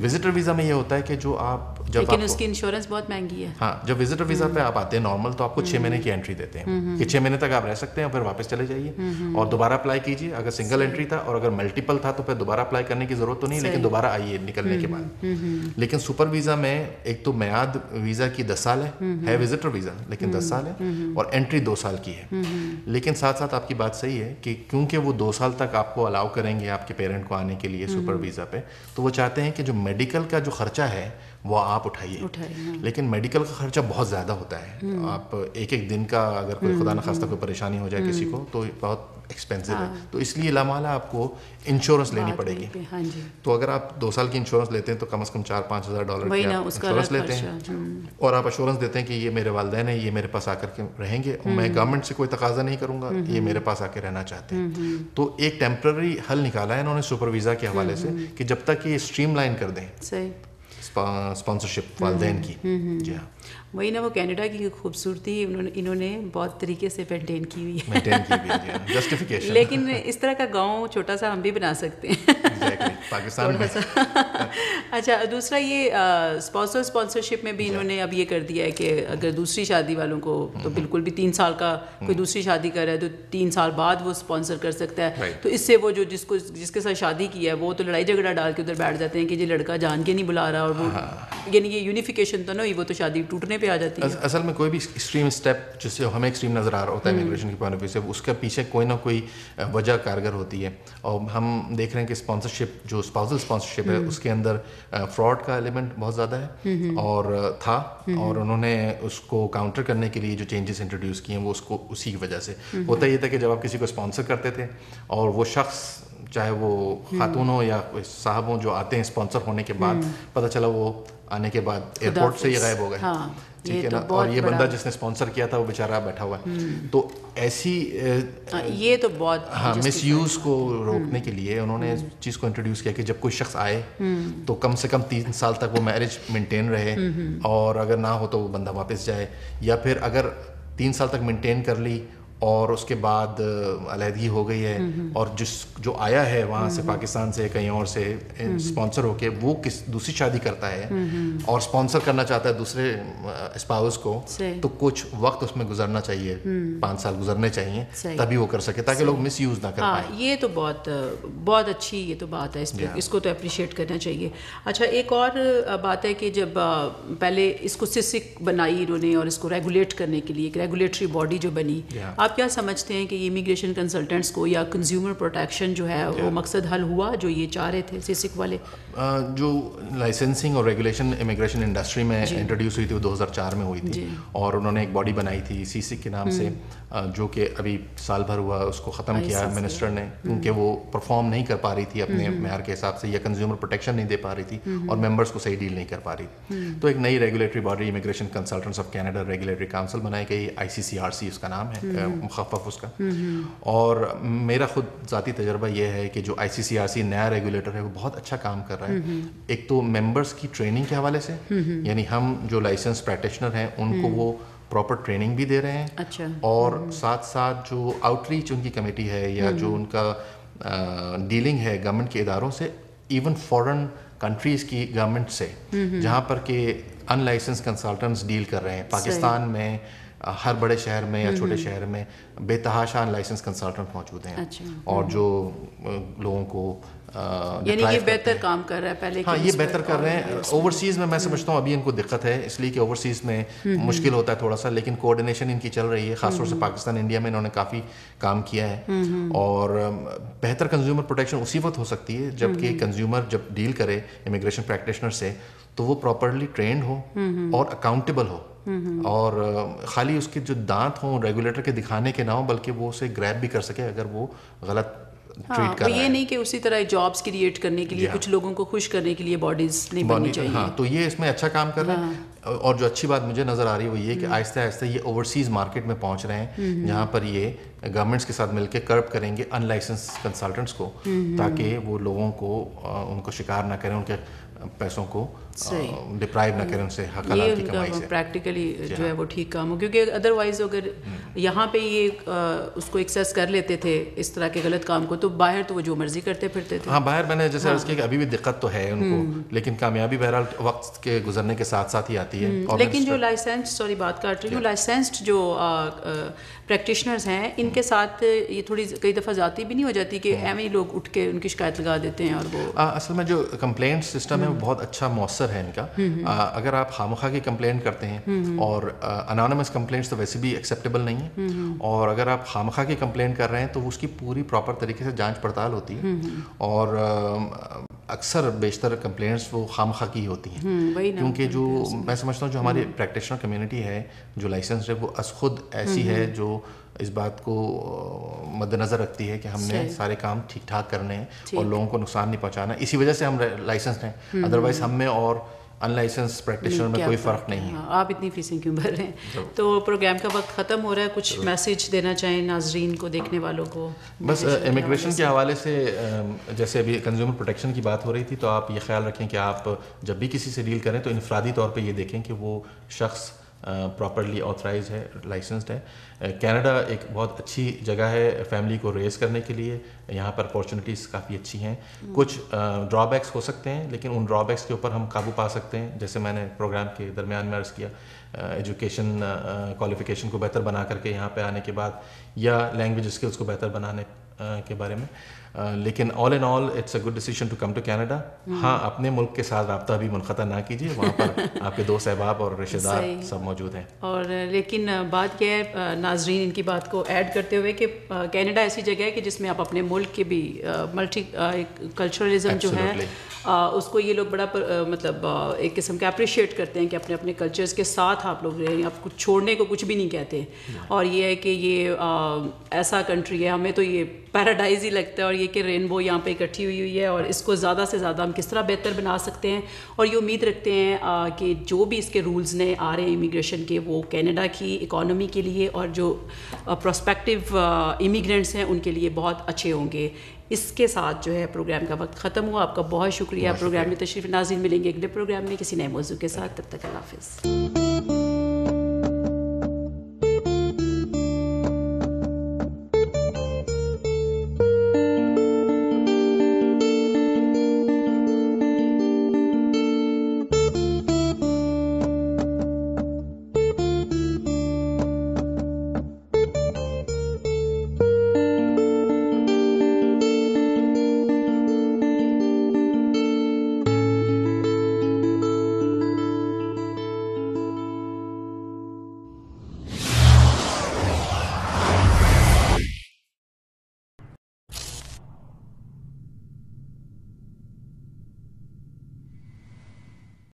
Visitor visa میں یہ ہوتا ہے کہ جو آپ جب لیکن اس کی انشورنس بہت مہنگی ہے. ہاں جب وزٹر ویزا پہ آپ آتے ہیں نارمل, تو آپ کو 6 مہینے کی انٹری دیتے ہیں کہ 6 مہینے تک آپ رہ سکتے ہیں, پھر واپس چلے جائیے اور دوبارہ اپلائی کیجیے. اگر سنگل انٹری تھا اور اگر ملٹیپل تھا تو پھر دوبارہ اپلائی کرنے کی ضرورت تو نہیں, لیکن دوبارہ آئیے نکلنے کے بعد. لیکن سپر ویزا میں ایک تو میعاد ویزا کی 10 سال ہے وزٹر ویزا, لیکن 10 سال ہے, اور انٹری 2 سال کی ہے. لیکن ساتھ ساتھ آپ کی بات صحیح ہے کہ کیونکہ وہ 2 سال تک آپ کو الاؤ کریں گے آپ کے پیرنٹ کو آنے کے لیے سپر ویزا پہ, تو وہ چاہتے ہیں کہ جو میڈیکل کا جو خرچہ ہے وہ آپ اٹھائیے. لیکن میڈیکل کا خرچہ بہت زیادہ ہوتا ہے. آپ ایک دن کا اگر کوئی خدا نخواستہ کوئی پریشانی ہو جائے کسی کو تو بہت ایکسپینسو ہے, تو اس لیے لامحالہ آپ کو انشورنس لینی پڑے گی. تو اگر آپ 2 سال کی انشورنس لیتے ہیں تو کم از کم $4-5 ہزار کی انشورنس لیتے ہیں, اور آپ ایشورنس دیتے ہیں کہ یہ میرے والدین ہیں, یہ میرے پاس آ کر کے رہیں گے, اور میں گورنمنٹ سے کوئی تقاضا نہیں کروں گا, یہ میرے پاس آ کے رہنا چاہتے ہیں. تو ایک ٹیمپرری حل نکالا ہے انہوں نے سپر ویزا کے حوالے سے کہ جب تک یہ اسٹریم لائن کر دیں اسپانسرشپ والدین کی. جی ہاں, وہی نا وہ کینیڈا کی خوبصورتی انہوں نے بہت طریقے سے مینٹین کی ہوئی ہے. جسٹیفیکیشن. لیکن اس طرح کا گاؤں چھوٹا سا ہم بھی بنا سکتے ہیں پاکستان میں. اچھا, دوسرا یہ اسپانسرشپ میں بھی انہوں نے اب یہ کر دیا ہے کہ اگر دوسری شادی والوں کو تو بالکل بھی 3 سال کا کوئی دوسری شادی کر رہا ہے تو 3 سال بعد وہ اسپانسر کر سکتا ہے. تو اس سے وہ جو جس کے ساتھ شادی کی ہے وہ تو لڑائی جھگڑا ڈال کے ادھر بیٹھ جاتے ہیں کہ یہ لڑکا جان کے نہیں بلا رہا, اور وہ یعنی یہ یونیفیکیشن تو نہیں, وہ تو شادی ٹوٹنے پہ آ جاتی ہے. اصل میں کوئی بھی ایکسٹریم اسٹیپ جس سے ہمیں ایکسٹریم نظر آ رہا ہوتا ہے امیگریشن کی پوائنٹ آف ویو سے, اس کے پیچھے کوئی نہ کوئی وجہ کارگر ہوتی ہے. اور ہم دیکھ رہے ہیں کہ اسپانسرشپ جو اسپاؤزل اسپانسرشپ ہے اس کے اندر فراڈ کا ایلیمنٹ بہت زیادہ ہے اور تھا, اور انہوں نے اس کو کاؤنٹر کرنے کے لیے جو چینجز انٹروڈیوس کیے ہیں وہ اس کو اسی کی وجہ سے ہوتا یہ تھا کہ جب آپ کسی کو اسپانسر کرتے تھے اور وہ شخص چاہے وہ خاتون ہو یا صاحب ہوں جو آتے ہیں اسپانسر ہونے کے بعد, پتہ چلا وہ آنے کے بعد ایئرپورٹ سے ہی غائب ہو گئے, ٹھیک ہے نا, اور یہ بندہ جس نے اسپانسر کیا تھا وہ بیچارہ بیٹھا ہوا ہے. تو ایسی یہ تو بہت مس یوز کو روکنے کے لیے انہوں نے اس چیز کو انٹروڈیوس کیا کہ جب کوئی شخص آئے تو کم سے کم 3 سال تک وہ میرج مینٹین رہے, اور اگر نہ ہو تو وہ بندہ واپس جائے, یا پھر اگر 3 سال تک مینٹین کر لی اور اس کے بعد علیحدگی ہو گئی ہے اور جو آیا ہے وہاں سے پاکستان سے کہیں اور سے اسپانسر ہو کے وہ دوسری شادی کرتا ہے اور اسپانسر کرنا چاہتا ہے دوسرے اسپاؤس کو, تو کچھ وقت اس میں گزرنا چاہیے, 5 سال گزرنے چاہیے تبھی وہ کر سکے تاکہ لوگ مس یوز نہ کر پائیں. یہ تو بہت اچھی یہ تو بات ہے, اس کو تو اپریشیٹ کرنا چاہیے. اچھا, ایک اور بات ہے کہ جب پہلے اس کو سسک بنائی انہوں نے اور اس کو ریگولیٹ کرنے کے لیے ایک ریگولیٹری باڈی جو بنی, آپ کیا سمجھتے ہیں کہ یہ امیگریشن کنسلٹنٹس کو یا کنزیومر پروٹیکشن جو ہے وہ مقصد حل ہوا جو یہ چاہ رہے تھے سیسک والے؟ جو لائسنسنگ اور ریگولیشن امیگریشن انڈسٹری میں انٹروڈیوس ہوئی تھی وہ 2004 میں ہوئی تھی, اور انہوں نے ایک باڈی بنائی تھی سیسک کے نام سے, جو کہ ابھی سال بھر ہوا اس کو ختم کیا منسٹر نے, کیونکہ وہ پرفارم نہیں کر پا رہی تھی اپنے معیار کے حساب سے, یا کنزیومر پروٹیکشن نہیں دے پا رہی تھی اور ممبرس کو صحیح ڈیل نہیں کر پا رہی تھی. تو ایک نئی regulatory body immigration consultants of Canada regulatory council بنائی گئی, ICCRC اس کا نام ہے, مخفف اس کا. اور میرا خود ذاتی تجربہ یہ ہے کہ جو ICCRC نیا ریگولیٹر ہے وہ بہت اچھا کام کر رہا ہے. ایک تو ممبرس کی ٹریننگ کے حوالے سے, یعنی ہم جو لائسنس پریکٹیشنر ہیں ان کو وہ پراپر ٹریننگ بھی دے رہے ہیں. اچھا. اور ساتھ ساتھ جو آؤٹ ریچ ان کی کمیٹی ہے یا جو ان کا ڈیلنگ ہے گورنمنٹ کے اداروں سے, ایون فورن کنٹریز کی گورنمنٹ سے, جہاں پر کہ ان لائسنس کنسلٹنٹس ڈیل کر رہے ہیں. پاکستان میں ہر بڑے شہر میں یا چھوٹے شہر میں بے تحاشا ان لائسنس کنسلٹنٹ موجود ہیں. اور جو لوگوں کو یعنی یہ بہتر کام کر رہا ہے پہلے. ہاں یہ بہتر کر رہے ہیں. اوورسیز میں سمجھتا ہوں ابھی ان کو دقت ہے, اس لیے کہ اوورسیز میں مشکل ہوتا ہے تھوڑا سا, لیکن کوآرڈینیشن ان کی چل رہی ہے. خاص طور سے پاکستان انڈیا میں انہوں نے کافی کام کیا ہے. اور بہتر کنزیومر پروٹیکشن اسی وقت ہو سکتی ہے جب کہ کنزیومر جب ڈیل کرے امیگریشن پریکٹیشنر سے تو وہ پراپرلی ٹرینڈ ہو اور اکاؤنٹیبل ہو, اور خالی اس کے جو دانت ہوں ریگولیٹر کے دکھانے کے نہ ہوں, بلکہ وہ اسے گریب بھی کر سکے اگر وہ غلط ٹریٹ کر رہا ہے. یہ نہیں کہ اسی طرح جابس کریٹ کرنے کے لیے کچھ لوگوں کو خوش کرنے کے لیے باڈیز نہیں بننی چاہیے. ہاں تو یہ اس میں اچھا کام کر رہے ہیں. اور جو اچھی بات مجھے نظر آ رہی ہے وہ یہ کہ آہستہ آہستہ یہ اوورسیز مارکیٹ میں پہنچ رہے ہیں, جہاں پر یہ گورنمنٹس کے ساتھ مل کے کرب کریں گے ان لائسنس کنسلٹنٹس کو, تاکہ وہ لوگوں کو ان کو شکار نہ کریں, ان کے پیسوں کو ڈپرائیو نہ کریں ان سے حق حلال کی کمائی سے. پریکٹیکلی جو ہے وہ ٹھیک کام ہو, کیونکہ ادروائز اگر یہاں پہ یہ اس کو ایکسیس کر لیتے تھے اس طرح کے غلط کام کو, تو باہر تو وہ جو مرضی کرتے پھرتے تھے. ہاں باہر میں نے جیسے عرض کیا کہ ابھی بھی دقت تو ہے ان کو, لیکن کامیابی بہرحال وقت کے گزرنے کے ساتھ ساتھ ہی آتی ہے. لیکن جو لائسنس, سوری بات کاٹ رہی ہوں, لائسنسڈ جو پریکٹیشنرز ہیں ان کے ساتھ یہ تھوڑی کئی دفعہ ذاتی بھی نہیں ہو جاتی کہ ایویں ہی لوگ اٹھ کے ان کی شکایت لگا دیتے ہیں؟ اور وہ اصل میں جو کمپلینٹ سسٹم ہے وہ بہت اچھا مؤثر ہے ان کا. اگر آپ خامخواہ کی کمپلینٹ کرتے ہیں, اور انانیمس کمپلینٹس تو ویسے بھی ایکسیپٹیبل نہیں ہیں, اور اگر آپ خامخواہ کی کمپلینٹ کر رہے ہیں تو اس کی پوری پراپر طریقے سے جانچ پڑتال ہوتی ہے, اور اکثر بیشتر کمپلینٹس وہ خامخواہ کی ہوتی ہیں. کیونکہ جو میں سمجھتا ہوں جو ہماری پریکٹیشنر کمیونٹی ہے جو لائسنس ہے وہ از خود ایسی ہے جو اس بات کو مد نظر رکھتی ہے کہ ہم نے سارے کام ٹھیک ٹھاک کرنے ہیں اور لوگوں کو نقصان نہیں پہنچانا. اسی وجہ سے ہم لائسنس ہیں, ادروائز ہم میں اور ان لائسنس پریکٹیشنر میں کوئی فرق نہیں ہے. آپ اتنی فیسیں کیوں بھر رہے ہیں؟ تو پروگرام کا وقت ختم ہو رہا ہے, کچھ میسج دینا چاہیں ناظرین کو, دیکھنے والوں کو؟ بس امیگریشن کے حوالے سے جیسے ابھی کنزیومر پروٹیکشن کی بات ہو رہی تھی, تو آپ یہ خیال رکھیں کہ آپ جب بھی کسی سے ڈیل کریں تو انفرادی طور پہ یہ دیکھیں کہ وہ شخص پراپرلی آتھرائز ہے, لائسنسڈ ہے. کینیڈا ایک بہت اچھی جگہ ہے فیملی کو ریز کرنے کے لیے, یہاں پر اپارچونیٹیز کافی اچھی ہیں. کچھ ڈرا بیکس ہو سکتے ہیں, لیکن ان ڈرا بیکس کے اوپر ہم قابو پا سکتے ہیں, جیسے میں نے پروگرام کے درمیان میں عرض کیا, ایجوکیشن کوالیفیکیشن کو بہتر بنا کر کے یہاں پہ آنے کے بعد, یا لینگویج اسکلس کو بہتر بنانے کے بارے میں. لیکن all in all it's a good decision to come to Canada. ہاں اپنے ملک کے ساتھ رابطہ بھی منقطع نہ کیجیے, وہاں پر آپ کے دوست احباب اور رشتہ دار سب موجود ہیں. اور لیکن بات کیا ہے ناظرین, ان کی بات کو ایڈ کرتے ہوئے کہ کینیڈا ایسی جگہ ہے کہ جس میں آپ اپنے ملک کے بھی ملٹی کلچرلزم جو ہے اس کو یہ لوگ بڑا مطلب ایک قسم کا اپریشیٹ کرتے ہیں کہ اپنے اپنے کلچرز کے ساتھ آپ لوگ رہیں, آپ کچھ چھوڑنے کو کچھ بھی نہیں کہتے. اور یہ ہے کہ یہ ایسا کنٹری ہے, ہمیں تو یہ پیراڈائز ہی لگتا ہے, اور یہ کہ رینبو یہاں پہ اکٹھی ہوئی ہے, اور اس کو زیادہ سے زیادہ ہم کس طرح بہتر بنا سکتے ہیں. اور یہ امید رکھتے ہیں کہ جو بھی اس کے رولز نئے آ رہے ہیں امیگریشن کے, وہ کینیڈا کی اکانومی کے لیے اور جو پروسپیکٹیو امیگرینٹس ہیں ان کے لیے بہت اچھے ہوں گے. اس کے ساتھ جو ہے پروگرام کا وقت ختم ہوا. آپ کا بہت شکریہ پروگرام میں تشریف. ناظرین ملیں گے اگلے پروگرام میں کسی نئے موضوع کے ساتھ, تب تک اللہ حافظ.